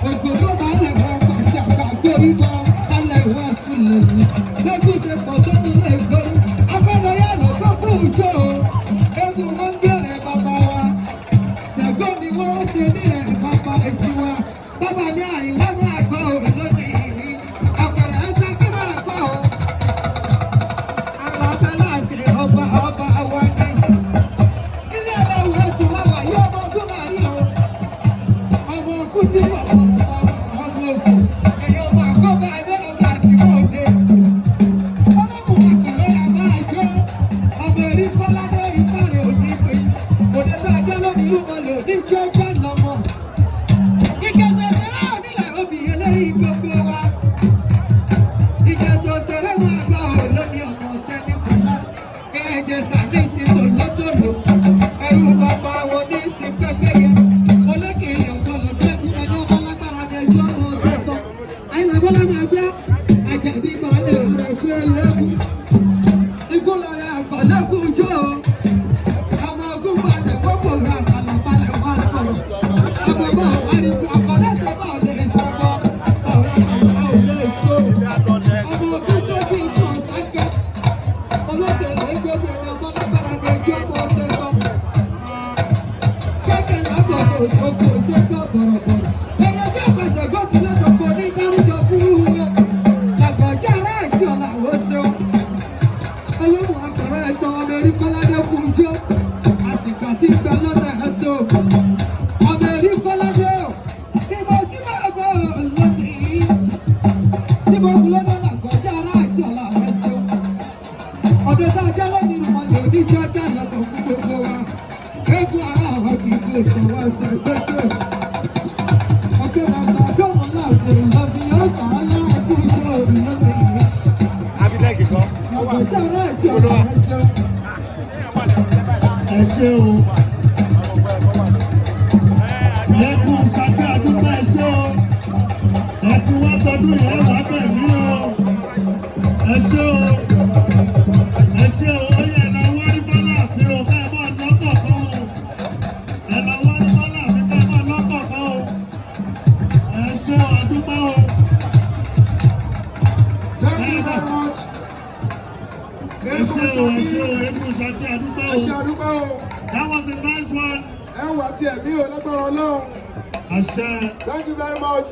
Ògògó bá lè wọ pàṣẹ àgbàgbórí bọ́, kálẹ̀ wọ́n sùn lòun. Lókùn ṣe pọ̀ tó ní lè gbórí. Afẹ́lẹ́ yàrá tó kú ìjọ o. Egun wọn gbèrè bàbá wa. Ṣàngó ni wọ́n ṣe ní ẹ̀ bàbá ẹ̀sìn wa. Bàbá ní àyìnlá máa gbọ́ òun lónìí. Àpẹẹrẹ ń sá kí máa gbọ́ o. Alaafin Ọba Owoade. Ilé ẹlẹ́wọ̀n ẹ̀sùn láwà yóò ọmọ ọdún láàrin o. Ọmọ ọkú tí ọmọ òfò. Èyí ọmọ àkọ́bà ẹgbẹ́ ọba àti òde. Ọlọ́mùwà kọ̀rọ̀ yà máa jó. Ọmọ èrí kọ́ládé ìpàrẹ̀ òní pé. Òde tó ajẹ́ lónìí rúbọlẹ̀ òní tí ó jẹ́ lọ́mọ. Ìjẹsẹ̀ òṣèré onílẹ̀ obì eléyìí gbogbo wa. Ìjẹsẹ̀ òṣèré máa gbà ọ́ lónìí ọmọ tẹ́ni kọ́lá. Ẹ̀jẹ̀ sàmì sí tòlótòló. Ẹrú bàbá wo ní sí pẹ́pẹ́yẹ. Olókèlè ọ̀gbọ́n dẹ́kun ẹni ọmọ lágbára ní ẹjọ́ ọmọ ọdún sọ. Àyìnbọ́lá máa gbé àjàdí ìbàlẹ̀ rẹ̀ gbé lẹ́kùn. Ìgbólayà àkọ́lẹ́kùn jó o. Ọmọ ogun balẹ̀ gbogbo rẹ̀ àkàlàbalẹ̀ wá sọ̀rọ̀. Ọmọ bá àríwá ọ̀kọ́lẹ́sẹ̀ bá ò lè sọ̀rọ̀. Ọ̀rọ̀ àgbà ò lè so. Ọmọ ogun tó kí n tún ọ̀sákẹ́. Olókèlè gbogbo ẹni ọmọ lágbára ní ẹjọ́ ọmọ ọdún sọ. Kẹ́kẹ́ lágbọ̀sọ̀ òṣòfò ṣẹ́gbọ́ bọ̀rọ̀bọ̀rọ̀. Ẹyẹ tí àgbàṣẹ̀ gbọ́ ti lọ́sọ̀kọ̀ ní dárúdọ̀ fún wọn. Làgbọ̀jẹ́ ará ìjọ làwọn ṣeun. Olóhùn akọ̀rọ̀ ẹ̀sọ́ ọmọ erí kọ́ládé kú jó. Àsìkò tí ń bẹ lọ́nà ẹ̀tọ́. Ọmọ erí kọ́ládé o. Ìbò sí máa gbọ́ lónìí. Ìbò kúlódé làgbọ̀jẹ́ ará ìjọ làwọn ṣeun. Ọ̀dọ̀ tá a jẹ́ lónìí ni wọ́n lè ní jọ́ dáná lọ fún gbogbo wa. Egun ara àwọn kì í tó ìṣòwò ẹsẹ̀ gbẹ́jọ́. Ọ̀kẹ́ wọn sọ àdóhùn láàbò lọ́bí ọ̀sán aláàbò ìjọ òbí lónìí. Abidẹ́gì kan. Ọ̀gbọ̀jẹ́ ará ìjọ làwọn ṣeun. Ẹ ṣé o. Lẹ́kùn Saki àdúgbò ẹ ṣé o. Ẹ ti wá tọdún yẹn wá bẹ̀ mí o. Ẹ ṣé o. Ẹ ṣé o. Ó yẹ ẹ̀nà wọ́rí Aláàfin o. Ká ẹ máa lọ́kọ̀ kan o. Ẹ̀nà wọ́rí Aláàfin ká ẹ máa lọ́kọ̀ kan o. Ẹ ṣé o àdúgbò o. Thank you very much. Ẹ ṣé o. Lẹ́kùn Saki àdúgbò o. Ẹ ṣé àdúgbò o. That was a nice one. Ẹ wà tí ẹ̀mí ò lágbára Ọlọ́run. Àṣẹ. Thank you very much.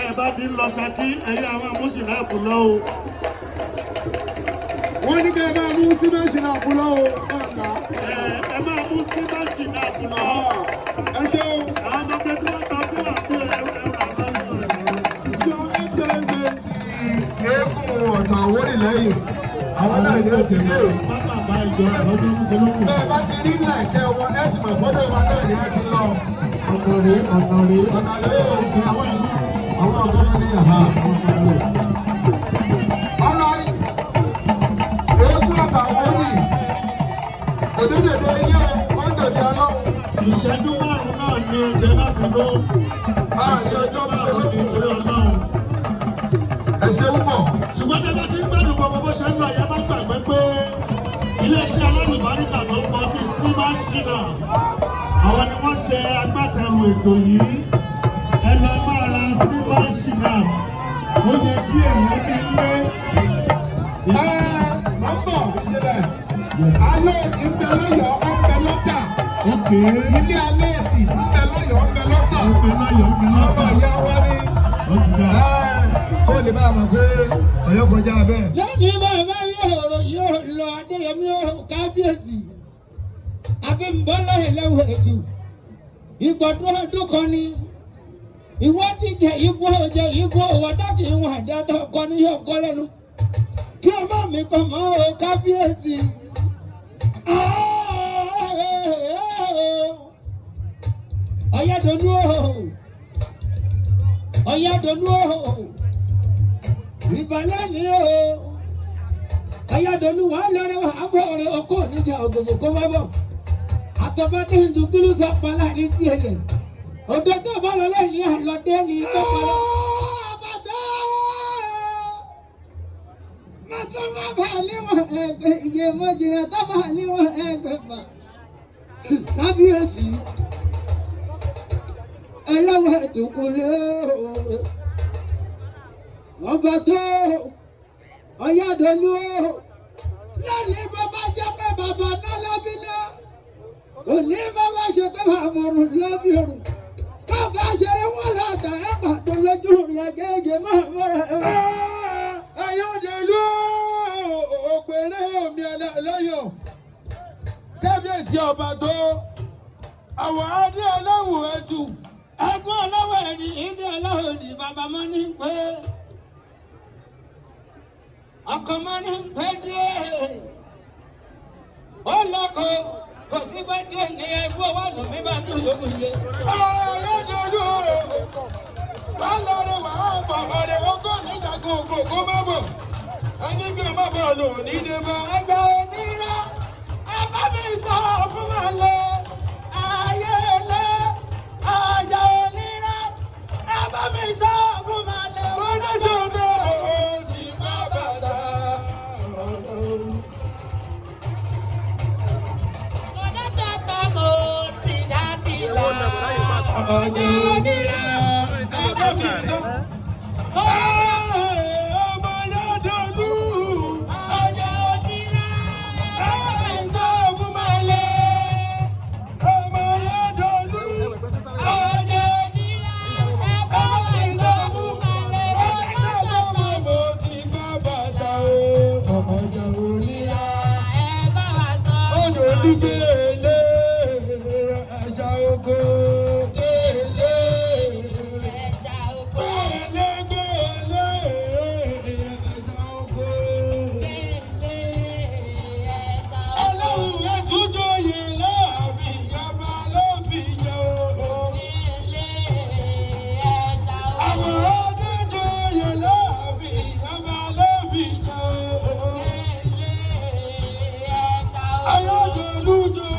Ẹ bá ti ń lọ Ṣakí, ẹ̀yin àwọn amúṣìnà ẹ̀kú lọ o. Wọ́n ní kí ẹ máa mú símẹ́ǹtì náà kú lọ́wọ́. Ẹ máa mú símẹ́ǹtì náà kú lọ. Ẹ ṣé o. Àwọn ọmọ pé tí wọ́n ta tí wọ́n pé ẹ̀rọ Your Excellency Egungun Ota-Awori lẹ́yìn. Àwọn náà yóò ti lé. pápá ìjọ ẹ̀rọ tó ń ṣe lókun. Bẹ́ẹ̀ bá ti rí ìlà ìkẹ́ wọn, ẹ ti mọ̀ gbọ́dọ̀ wa náà ni ẹ ti lọ. Ọ̀nà rèé. Ọ̀nà lé o. Àwọn ọ̀gbọ́n ní àhá. All right. Egungun Ota-Awori. Òdòdó yẹ ọ̀dọ̀dọ̀ ọlọ́run. Ìṣẹ́jú márùn-ún náà ni ẹ̀jẹ̀ náà fi ló. Ààrẹ ọjọ́ Márùn-ún ní ìtúrẹ́ Ọlọ́run. ẹ ṣé púpọ̀. Ṣùgbọ́n tẹ́lá ti ń gbádùn gbogbo bó ṣe ń lọ yẹn má gbàgbé pé iléeṣẹ́ alálùbáríkà tó ń bọ̀ ti símáṣínà. Àwọn ni wọ́n ṣe agbátẹrù ètò yìí. Ẹ lọ máa ra símáṣínà. Ó yẹ kí èèyàn ní ilé. Lọ́pọ̀ ìjìnlẹ̀. Alẹ́ ìfẹ́ lọ́yọ̀ ọ̀bẹ lọ́tà. Ilé alẹ́ ìfẹ́ lọ́yọ̀ ọ̀bẹ lọ́tà. Ọmọ ìyá wa ni. Ó lè bá a mọ̀ pé Ọ̀yọ́ kọjá bẹ́ẹ̀. Lẹ́yìn bàbá yóò yóò lọ Adéyẹmí kábíyèsí. Abímbọ́lá ẹlẹ́wọ̀ ètò. Ìgbọ̀dún ọdún kan ni. Ìwọ́dìjẹ igbó ọjọ́ igbó ọ̀wọ́dọ́kì ìwọ̀n àdáńtọ́ kọ́ ní yóò kọ́ lẹ́nu. mi kọ́ mọ́ o kábíyèsí. Oyadolu Oyadolu ìbàlẹ̀ ni o. Oyadolu wà lọ́rẹ́ wà bọ̀ ọ̀rẹ́ ọkọ̀ níjà ògògò kó bá bọ̀. Àtọ̀bọ́dé ìdúgbìlú tó pàlà ní tiẹ̀. Òde tó bá lọ lẹ́yìn àlọ́dé ní tó pàlà. Àbàdà! Màtọ́ bá bà níwọ̀n ẹgbẹ́ ìyè mọ́jìnà tó bà níwọ̀n ẹgbẹ́ bà. Kábíyèsí. Ẹlọ́wọ́ ìtùkùlé ọba tó Oyadolu lónìí bàbá jẹ́ pé bàbá náà lọ́bí náà òní bàbá ṣe pé bàbá ọ̀run lọ́bí ọ̀run bàbá ṣeré wọn lọ́tà ẹ̀pà tó lójú rìn àgẹ́gẹ́ máa mọ́ra ẹ̀. Oyadolu òpèrè omi ẹlẹ́yọ̀ kábíyèsí ọba tó àwọn adé ọlọ́wọ̀ ẹ̀tù. Ẹ̀gbọ́n ọlọ́wọ́ ẹ̀dì ìdí ọlọ́wọ́ ẹ̀dì bàbá mọ́ ní pé ọkọ̀ mọ́ ní pé dé ó lọ́kọ̀ kò sí pé dé ní ẹgbẹ́ wà lù mí bá tó yóò yé. Oyadolu wà lọ́rọ̀ wà á bọ̀ ọ̀rẹ́ ọkọ̀ níjàgùn ògbò kó má bọ̀ ẹni bí má bọ̀ lò ní dé bá. Ẹ̀jẹ̀ onírà ẹ bá mi sọ fún wa lọ ayé lọ. Ọjà onírà ẹ bá mi sọ fún ma lè wọ́n ní sọ́dọ̀ òsì má bàtà. Ọjà sọ́tọ̀ mo ti dá ti là. Ọjà onírà ẹ bá mi sọ. Ọmọ Oyadolu. Ọjà onírà ẹ bá mi sọ fún ma lè. Ọmọ Oyadolu. Ayọ̀dẹ̀lú jẹ́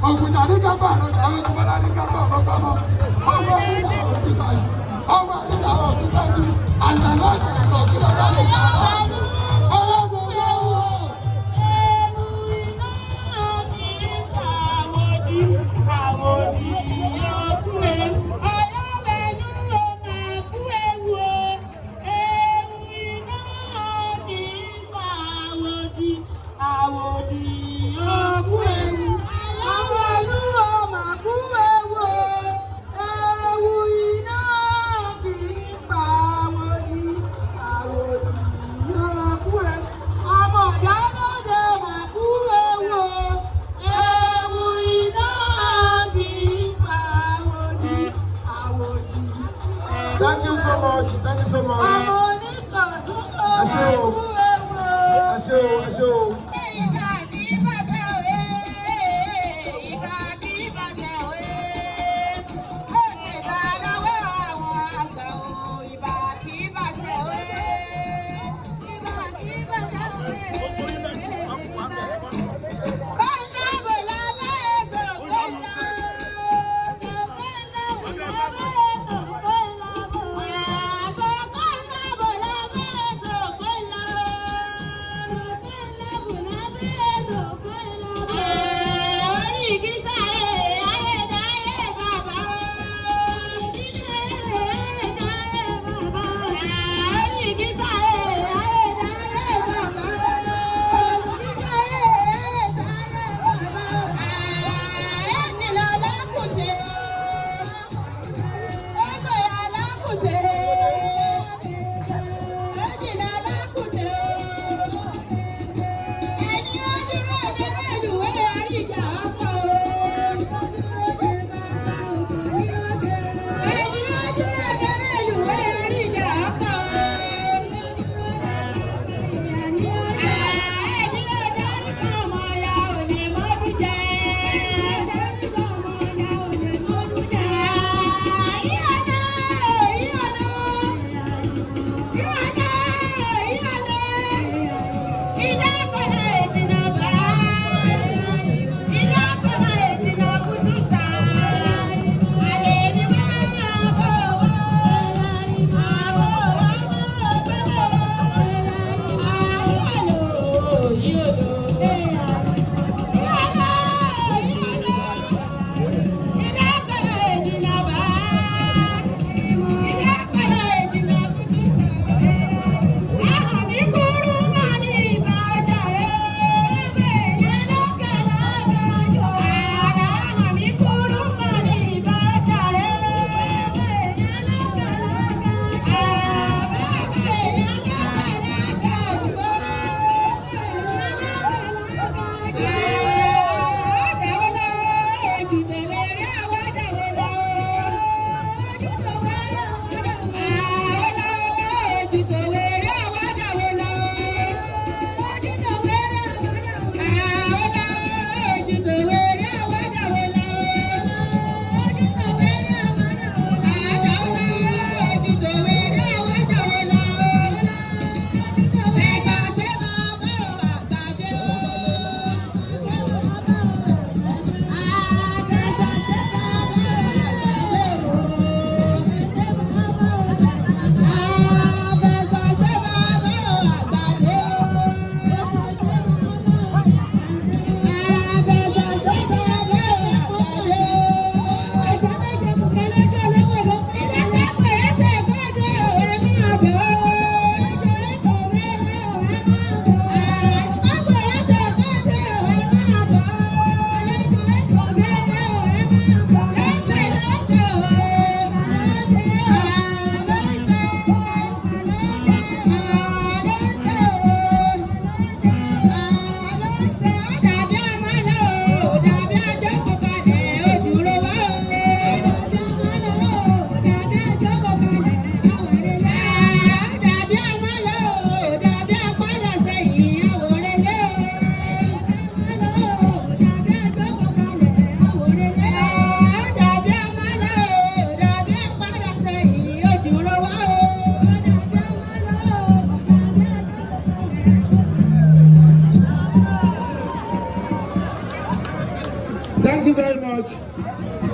Ogun tàbí kápá àrùn àwọn tó bọ́lá ní kápá ọ̀pọ̀pọ̀. Ọwọ́ àrídà òbí báyìí. Ọwọ́ àrídà òbí báyìí. Àṣà náà sì ń lọ kí lọ́dọ̀ lè fà á. Ọwọ́ mi lọ́wọ́. Thank you so much. Thank you so much.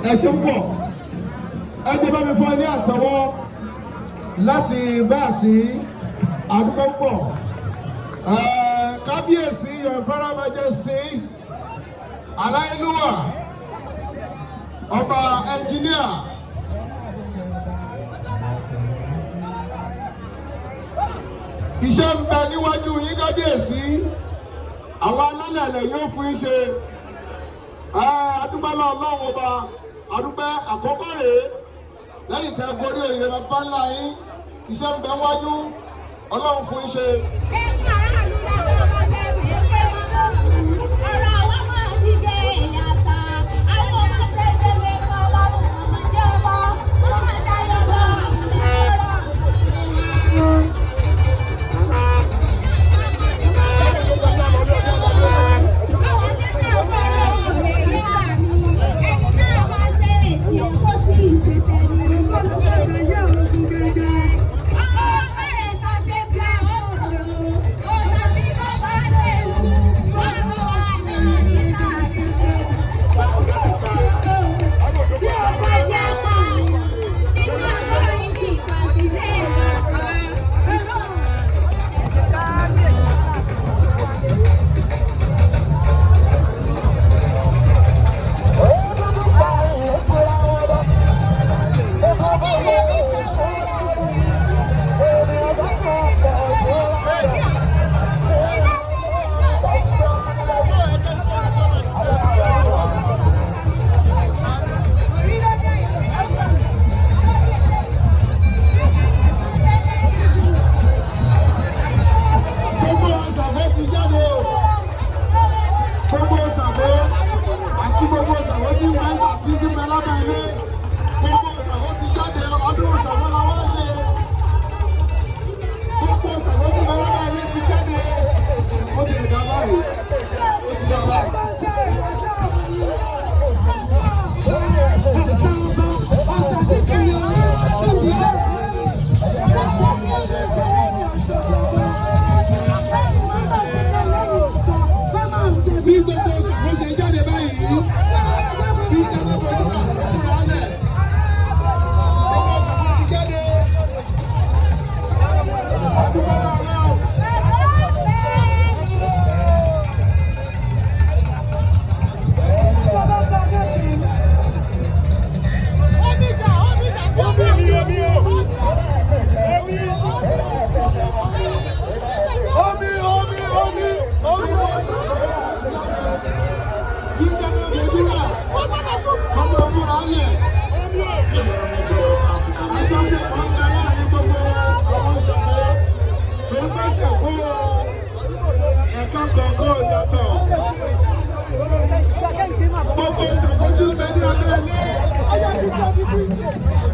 ẹ ṣe púpọ̀ ẹ jẹ́ bá mi fún ẹ ní àtẹ́wọ́ láti bá a sí àdúgbò pọ̀ kábíyèsí your imperial majesty aláìlúwà ọba ẹnjìníà iṣẹ́ ń bẹ níwájú yín kábíyèsí àwọn alálẹ̀ yóò fún yín ṣe adúgbò ọlọ́run ọba adúgbò àkọ́kọ́ rèé lẹ́yìn tẹ́ gorí oyè bàbá ńlá yín iṣẹ́ ń bẹ wájú ọlọ́run fún yín ṣe.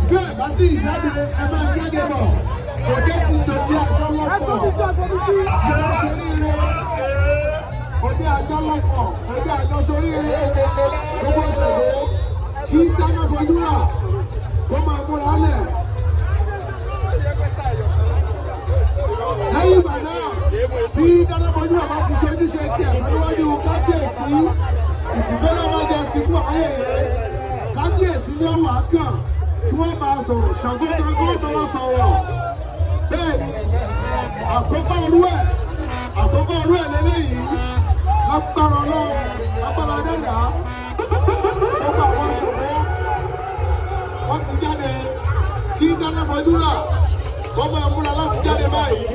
Bẹ́ẹ̀ bá tí ìjáde ẹ máa jáde bọ̀, òde ti dòde àjọlọ́pọ̀, àjọ soríire, òde àjọlọ́pọ̀, òde àjọ soríire, gbogbo Ṣàngó kí Danafojura kó máa múra lẹ̀. Lẹ́yìn ìgbà náà, bí Danafojura bá ti ṣe ojúṣe tiẹ̀ níwájú kábíyèsí, ìsìnkú máa jẹ sípò ayẹyẹ, kábíyèsí ní ọwọ́ àkàn tí wọ́n máa sọ̀rọ̀ Ṣàngó gangan tó wọ́n sọ̀rọ̀. Bẹ́ẹ̀ni, àkọ́kọ́ orú ẹ̀ lélẹ́yìí lágbára Ọlọ́run, lágbára dẹ́yà, ó bá wọn Ṣàngó. Wọ́n ti jáde kí Danafojura kó máa múra láti jáde báyìí.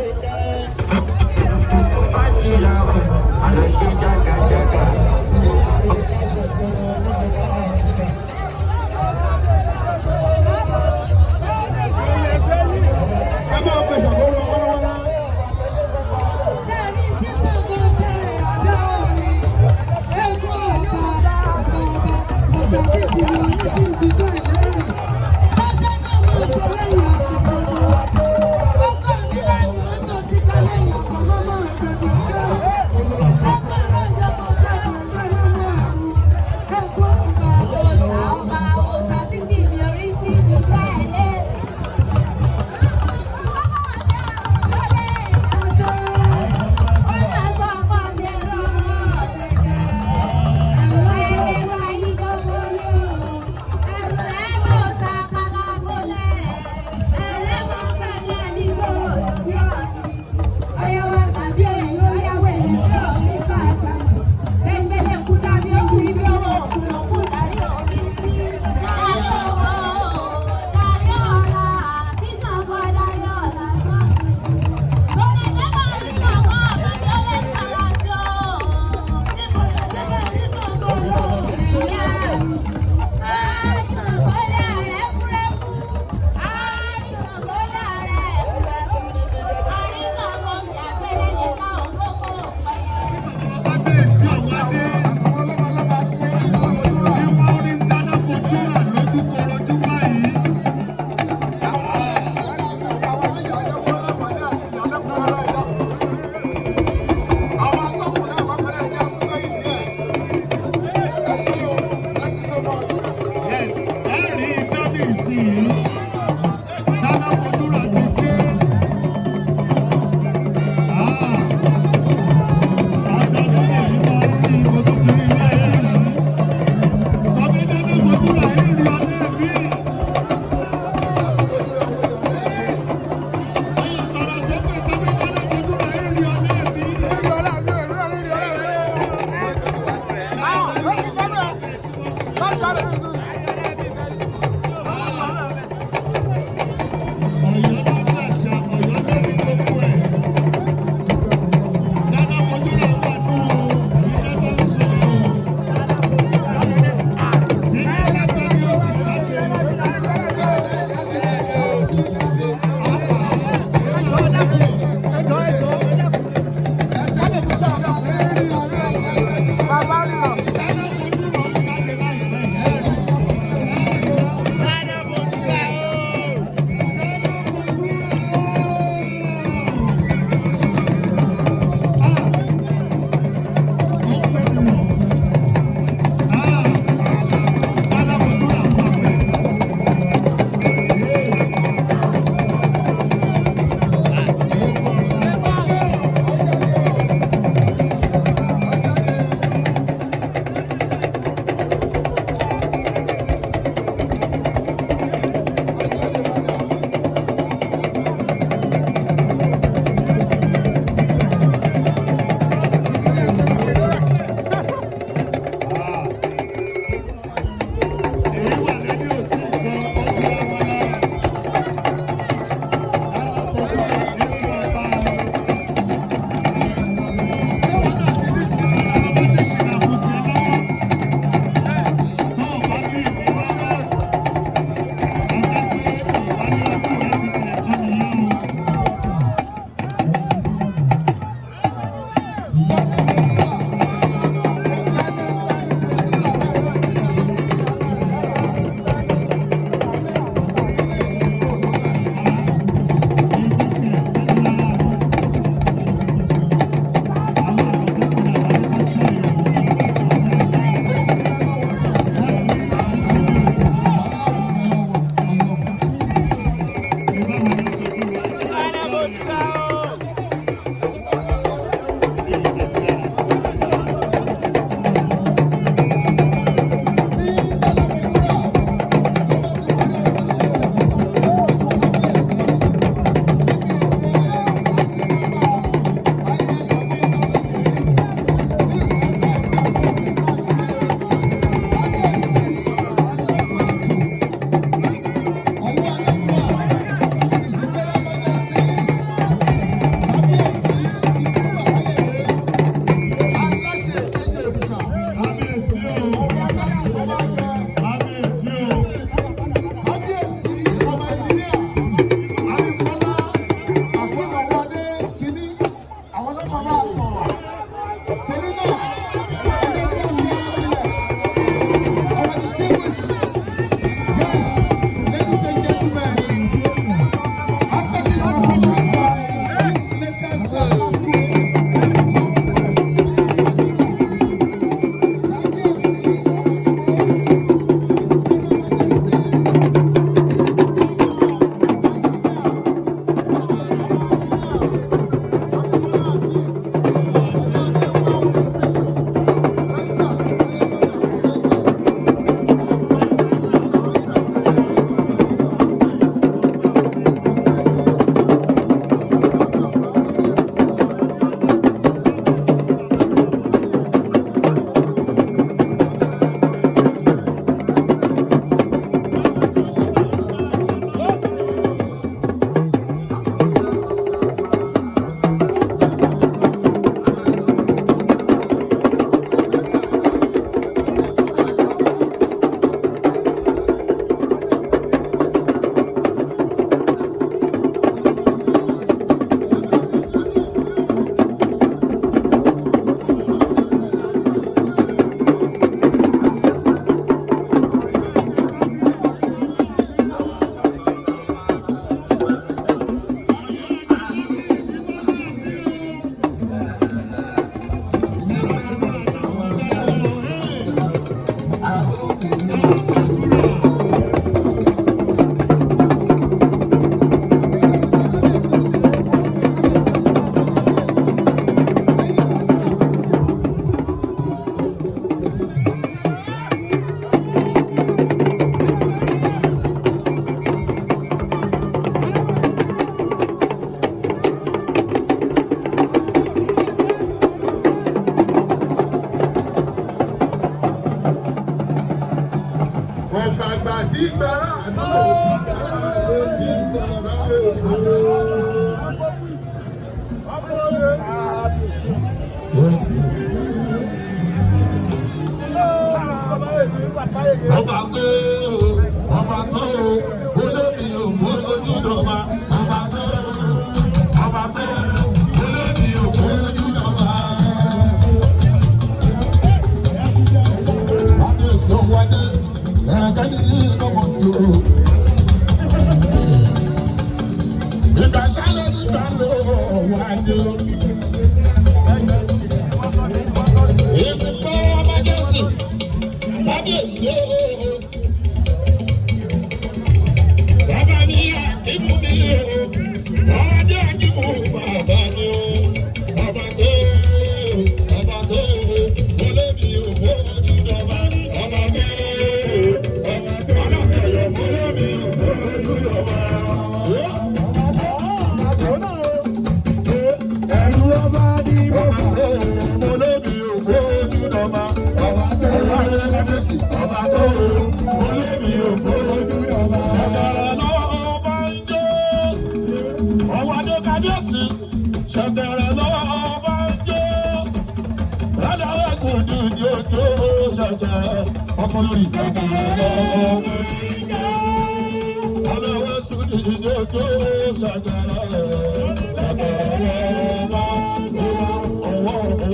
Ẹ máa pè Ṣàngó lọ wọ́lọ́wọ́lọ́.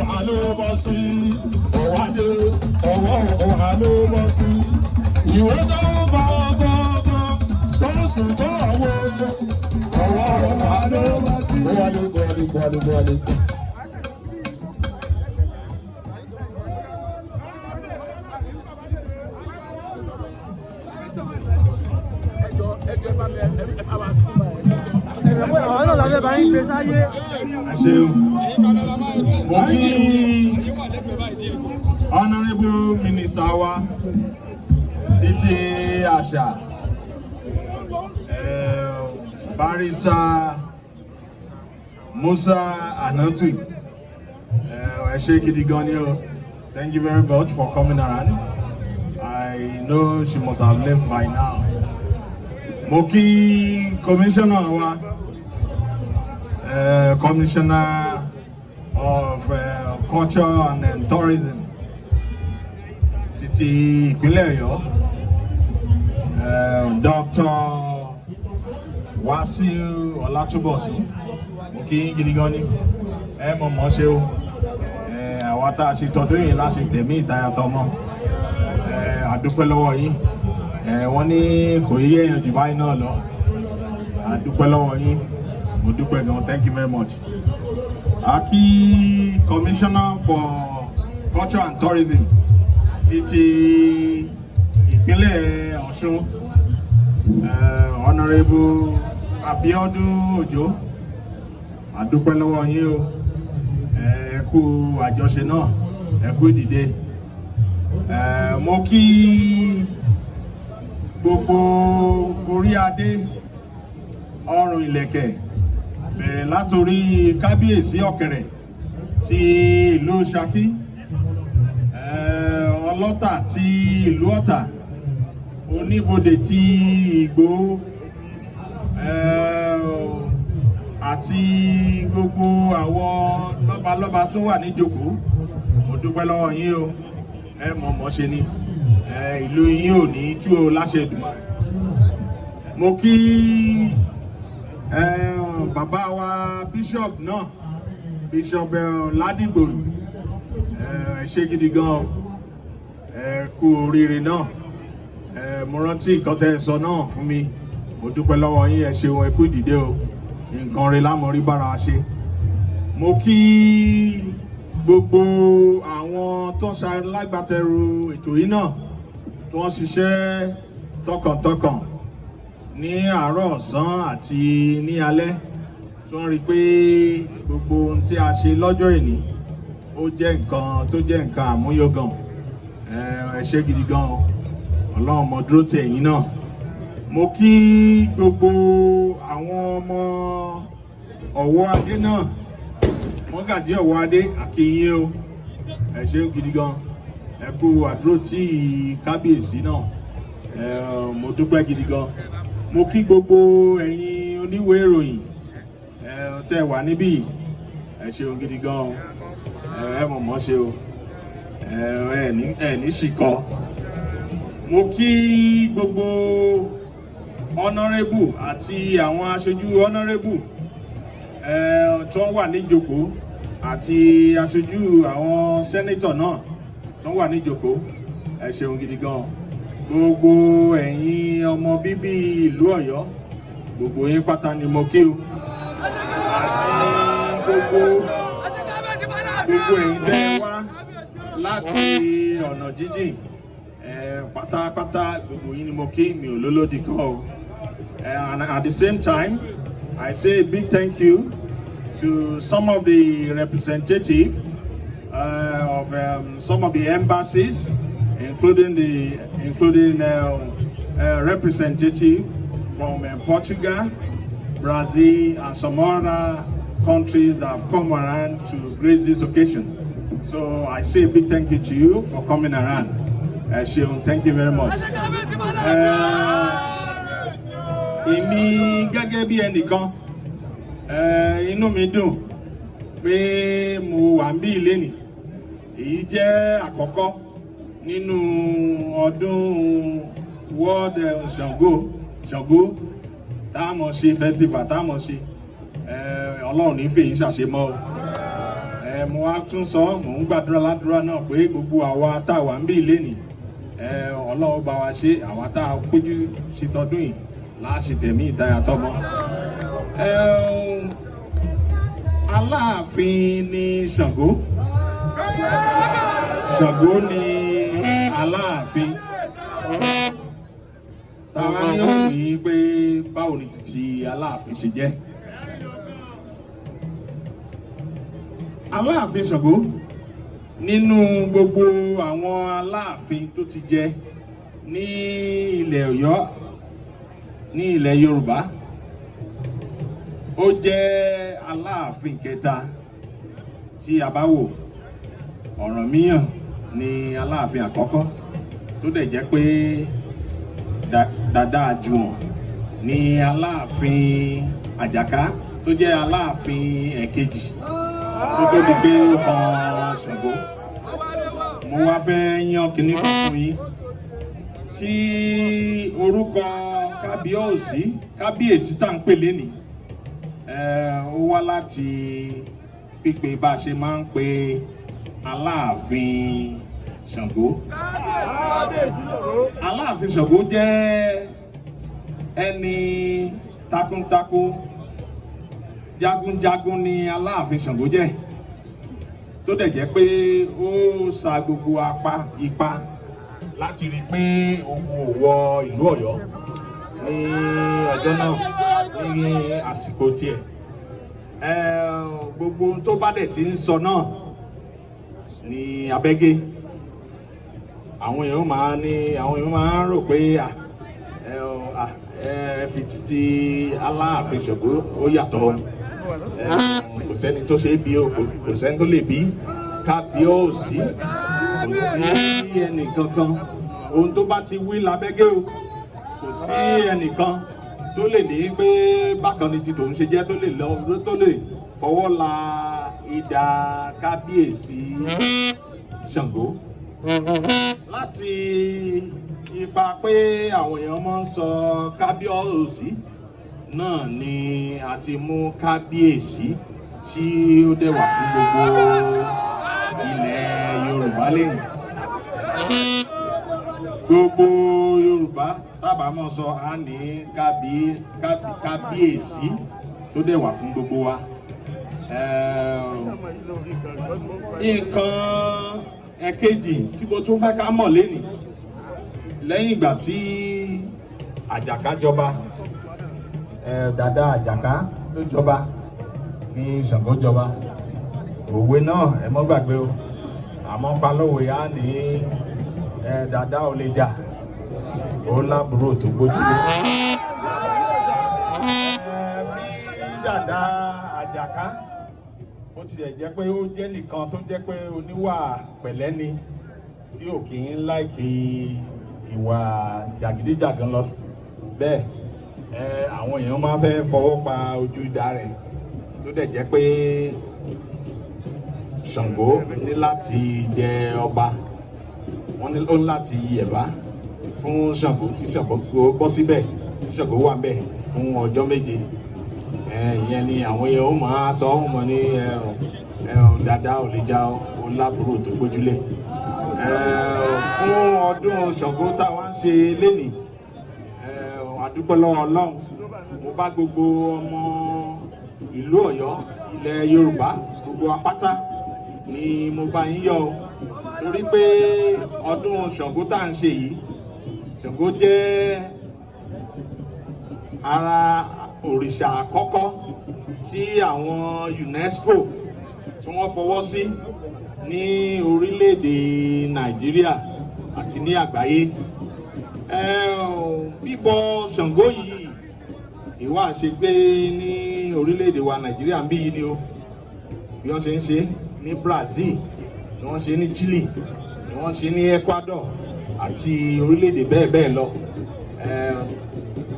wà ló bọ́ sí Owoade ọwọ́ wà ló bọ́ sí ìwé tó bá gbọ́gbọ́ tó sùn tó ọwọ́ wà ló bọ́ sí Owoade. Honorable Minister wa Títí Àṣà Barrister Musa Anatu ẹ ṣé gidi gan ni o. Thank you very much for coming around. I know she must have left by now. Mo kí Commissioner wa Commissioner of Culture and Tourism títí ìpínlẹ̀ Ọ̀yọ́ Dr. Wasiu Ọlátúbọ̀sún mo kí gidi gan ni mọ̀ ṣe o àwa tá a ṣe tọdún yìí láti tẹ̀mí ìtayàtọ̀ mọ́ àdúpẹ́ lọ́wọ́ yín wọ́n ní kò yí èèyàn jù báyìí náà lọ àdúpẹ́ lọ́wọ́ yín mo dúpẹ́ gan. Thank you very much. Aki Commissioner for Culture and Tourism títí ìpínlẹ̀ Ọ̀ṣun Honorable Abiodun Ojo àdúpẹ́ lọ́wọ́ yín o ẹ kú àjọṣe náà ẹ kú ìdìde mo kí gbogbo orí adé ọrùn ìlẹ̀kẹ̀ bẹ̀rẹ̀ látorí kábíyèsí ọ̀kẹ̀rẹ̀ ti ìlú Ṣakí ọlọ́tà ti ìlú Ọ̀tà oníbodè ti Ìgbò àti gbogbo àwọn lọ́balọ́ba tó wà níjókòó mo dúpẹ́ lọ́wọ́ yín o mọ̀ ṣe ni ìlú yín ò ní tú o láṣẹ Èdùmàrè. Mo kí bàbá wa bishop náà Bishop Ládìgbòlù ẹ ṣé gidi gan kú oríire náà mo rántí nǹkan tẹ́ ẹ sọ náà fún mi mo dúpẹ́ lọ́wọ́ yín ẹ ṣeun ẹ kú ìdìde o nǹkan rẹ̀ lámọ̀rí bára wa ṣe. Mo kí gbogbo àwọn tó ṣalágbátẹrù ètò yìí náà tí wọ́n ṣiṣẹ́ tọkàntọkàn ní àárọ̀ ọ̀sán àti ní alẹ́ tí wọ́n rí pé gbogbo ohun tí a ṣe lọ́jọ́ ìní ó jẹ́ nǹkan tó jẹ́ nǹkan àmúyọ̀gàn ẹ ṣé gidi gan o Ọlọ́run mọ dúró tì ẹ̀yin náà. Mo kí gbogbo àwọn ọmọ Ọ̀wọ́adé náà Mọ́gàjí Ọ̀wọ́adé àkíyín o ẹ ṣé gidi gan ẹ kú àdúró tí kábíyèsí náà mo dúpẹ́ gidi gan. Mo kí gbogbo ẹ̀yin oníwèé ìròyìn tẹ́ wà níbí ẹ ṣeun gidi gan ẹ mọ̀ ṣe o ẹ ní ṣìkọ. Mo kí gbogbo honorable àti àwọn aṣojú honorable tí wọ́n wà níjókòó àti aṣojú àwọn senator náà tí wọ́n wà níjókòó ẹ ṣeun gidi gan. Gbogbo ẹ̀yin ọmọ bíbí ìlú Ọ̀yọ́ gbogbo yín pátá ni mo kí o àti gbogbo ẹ̀yin tẹ́ wá láti ọ̀nà jíjìn pátápátá gbogbo yín ni mo kí mi ò lólódì kan o. And at the same time, I say a big thank you to some of the representatives of some of the embassies, including representative from Portugal, Brazil, and some other countries that have come around to grace this occasion. So I say a big thank you to you for coming around. Seun, thank you very much. Èmi gẹ́gẹ́ bí ẹnìkan inú mi dùn pé mo wà níbí lénìí. Èyí jẹ́ àkọ́kọ́ nínú ọdún World Sango tá mọ̀ ṣe festival tá mọ̀ ṣe Ọlọ́run ní fèyí ṣàṣemọ́ o mo wá tún sọ mò ń gbàdúrà ládùúrà náà pé gbogbo àwa tá a wà ń bí ilé nì Ọlọ́run bá wa ṣe àwa tá a péjú ṣe tọdún yìí láṣẹ tẹ̀mí ìdáyà tọmọ. Aláàfin ni Ṣàngó, Ṣàngó ni Aláàfin. Táwa ní òní pé báwo ni títí Aláàfin ṣe jẹ́. Aláàfin Ṣàngó nínú gbogbo àwọn aláàfin tó ti jẹ ní ilẹ̀ Ọ̀yọ́ ní ilẹ̀ Yorùbá ó jẹ́ aláàfin kẹta tí a bá wò. Ọ̀rànmíyàn ni aláàfin àkọ́kọ́ tó dẹ̀ jẹ́ pé Dàda Àjùwọ̀n ni aláàfin Àjàká tó jẹ́ aláàfin ẹ̀kejì tó tó di pé ó kan Ṣàngó. Mo wá fẹ́ yan kinní kan fún yín tí orúkọ kábíyèsí tá à ń pè lénìí ó wá láti pípe bá a ṣe máa ń pe Aláàfin Ṣàngó. Aláàfin Ṣàngó jẹ́ ẹni takuntakun jagunjagun ni Aláàfin Ṣàngó jẹ́ tó dẹ̀ jẹ́ pé ó sa gbogbo ipá láti rí pé ogun ò wọ ìlú Ọ̀yọ́ ní ọjọ́ náà ní àsìkò tiẹ̀. Gbogbo ohun tó bá dẹ̀ ti ń sọ náà ní abẹ́gẹ́. Àwọn èèyàn máa ń rò pé fi títí Aláàfin Ṣàngó ó yàtọ̀. Kò sẹ́ni tó ṣe é bí o, kò sẹ́ni tó lè bí kábíyèsí, kò sí ẹnì kankan. Ohun tó bá ti wí lábẹ́gẹ́ o, kò sí ẹnìkan tó lè ní pé bákan ni ti tòun ṣe jẹ́ tó lè fọwọ́ la idà kábíyèsí Ṣàngó. Láti ipa pé àwọn èèyàn máa ń sọ kábíyèsí náà ni a ti mú kábíyèsí tí ó dẹ̀ wà fún gbogbo ilẹ̀ Yorùbá lẹ́yìn. Gbogbo Yorùbá tábà mọ̀ sọ á ní kábíyèsí tó dẹ̀ wà fún gbogbo wa. Nǹkan ẹ̀kejì tí mo tún fẹ́ ká mọ̀ lẹ́yìn ìgbà tí Àjàká jọba, Dàda Àjàká tó jọba ní Ṣàngó jọba. Òwe náà ẹ mọ́ gbàgbé o, àmọ́ palówe á ní Dàda ò lè jà ó lábúrò tó gbójúlé. Bí Dàda Àjàká ó ti jẹ́ pé ó jẹ́ nìkan tó jẹ́ pé oníwà pẹ̀lẹ́ ni tí ò kì í láìkì ìwà jàgídíjàgan lọ bẹ́ẹ̀. Àwọn èèyàn máa fẹ́ fọwọ́ pa ojú ìdá rẹ̀ tó dẹ̀ jẹ́ pé Ṣàngó ní láti jẹ ọba, wọ́n ní ó ní láti yẹ̀bá fún Ṣàngó tí Ṣàngó bọ́ síbẹ̀ tí Ṣàngó wà bẹ̀ fún ọjọ́ méje. Ìyẹn ni àwọn èèyàn ó máa sọ ọ́ mọ̀ ní Dàda ò lè jà ó lábúrò tó gbójúlé. Fún ọdún Ṣàngó táwa ń ṣe lénìí, àdúpẹ́ lọ́wọ́ Ọlọ́run. Mo bá gbogbo ọmọ ìlú Ọ̀yọ́, ilẹ̀ Yorùbá, gbogbo apáta ni mo bá yín yọ̀ o, torí pé ọdún Ṣàngó tá à ń ṣe yìí, Ṣàngó jẹ́ ara òrìṣà àkọ́kọ́ tí àwọn UNESCO tí wọ́n fọwọ́ sí ní orílẹ̀-èdè Nàìjíríà àti ní àgbáyé. Bíbọ Ṣàngó yìí ìwà ṣe gbé ní orílẹ̀-èdè wa Nàìjíríà ń bí yìí ni o, bí wọ́n ṣe ń ṣe ní Brazil, ni wọ́n ṣe ní Chile, ni wọ́n ṣe ní Ecuador àti orílẹ̀-èdè bẹ́ẹ̀ bẹ́ẹ̀ lọ.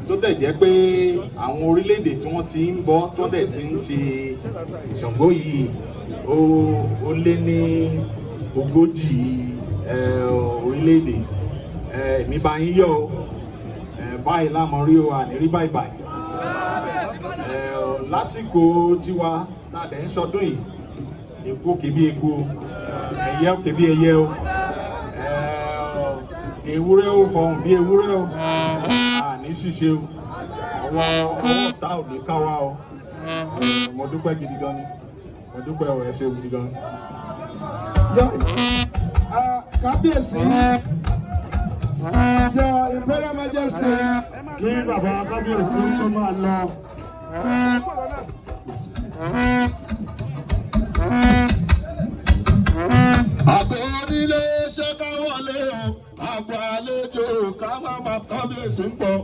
Tó dẹ̀ jẹ́ pé àwọn orílẹ̀-èdè tí wọ́n ti ń bọ tó dẹ̀ ti ń ṣe Ṣàngó yìí ó lé ní 40 orílẹ̀-èdè. Èmi bá yín yọ̀ o, báyìí lámọ̀ rí o, àní rí báyìí báyìí. Lásìkò tiwa náà dẹ̀ ń ṣọdún yìí, Èkó òkè bí èkó, ẹyẹ òkè bí ẹyẹ o, ewúrẹ́ ó fọhùn bí ewúrẹ́ o, àní ṣíṣe o, ọwọ́ ọ̀tá ò ní ká wá o. Mo dúpẹ́ gidi gan ni, mo dúpẹ́ ọ̀ ẹ ṣé gidi gan. Kábíyèsí, Your Imperial Majesty, kí bàbá kábíyèsí tó máa lọ. Àgbẹ̀ onílé ṣé ká wọlé o, àgbà àlejò ká má má kábíyèsí ń pọ̀.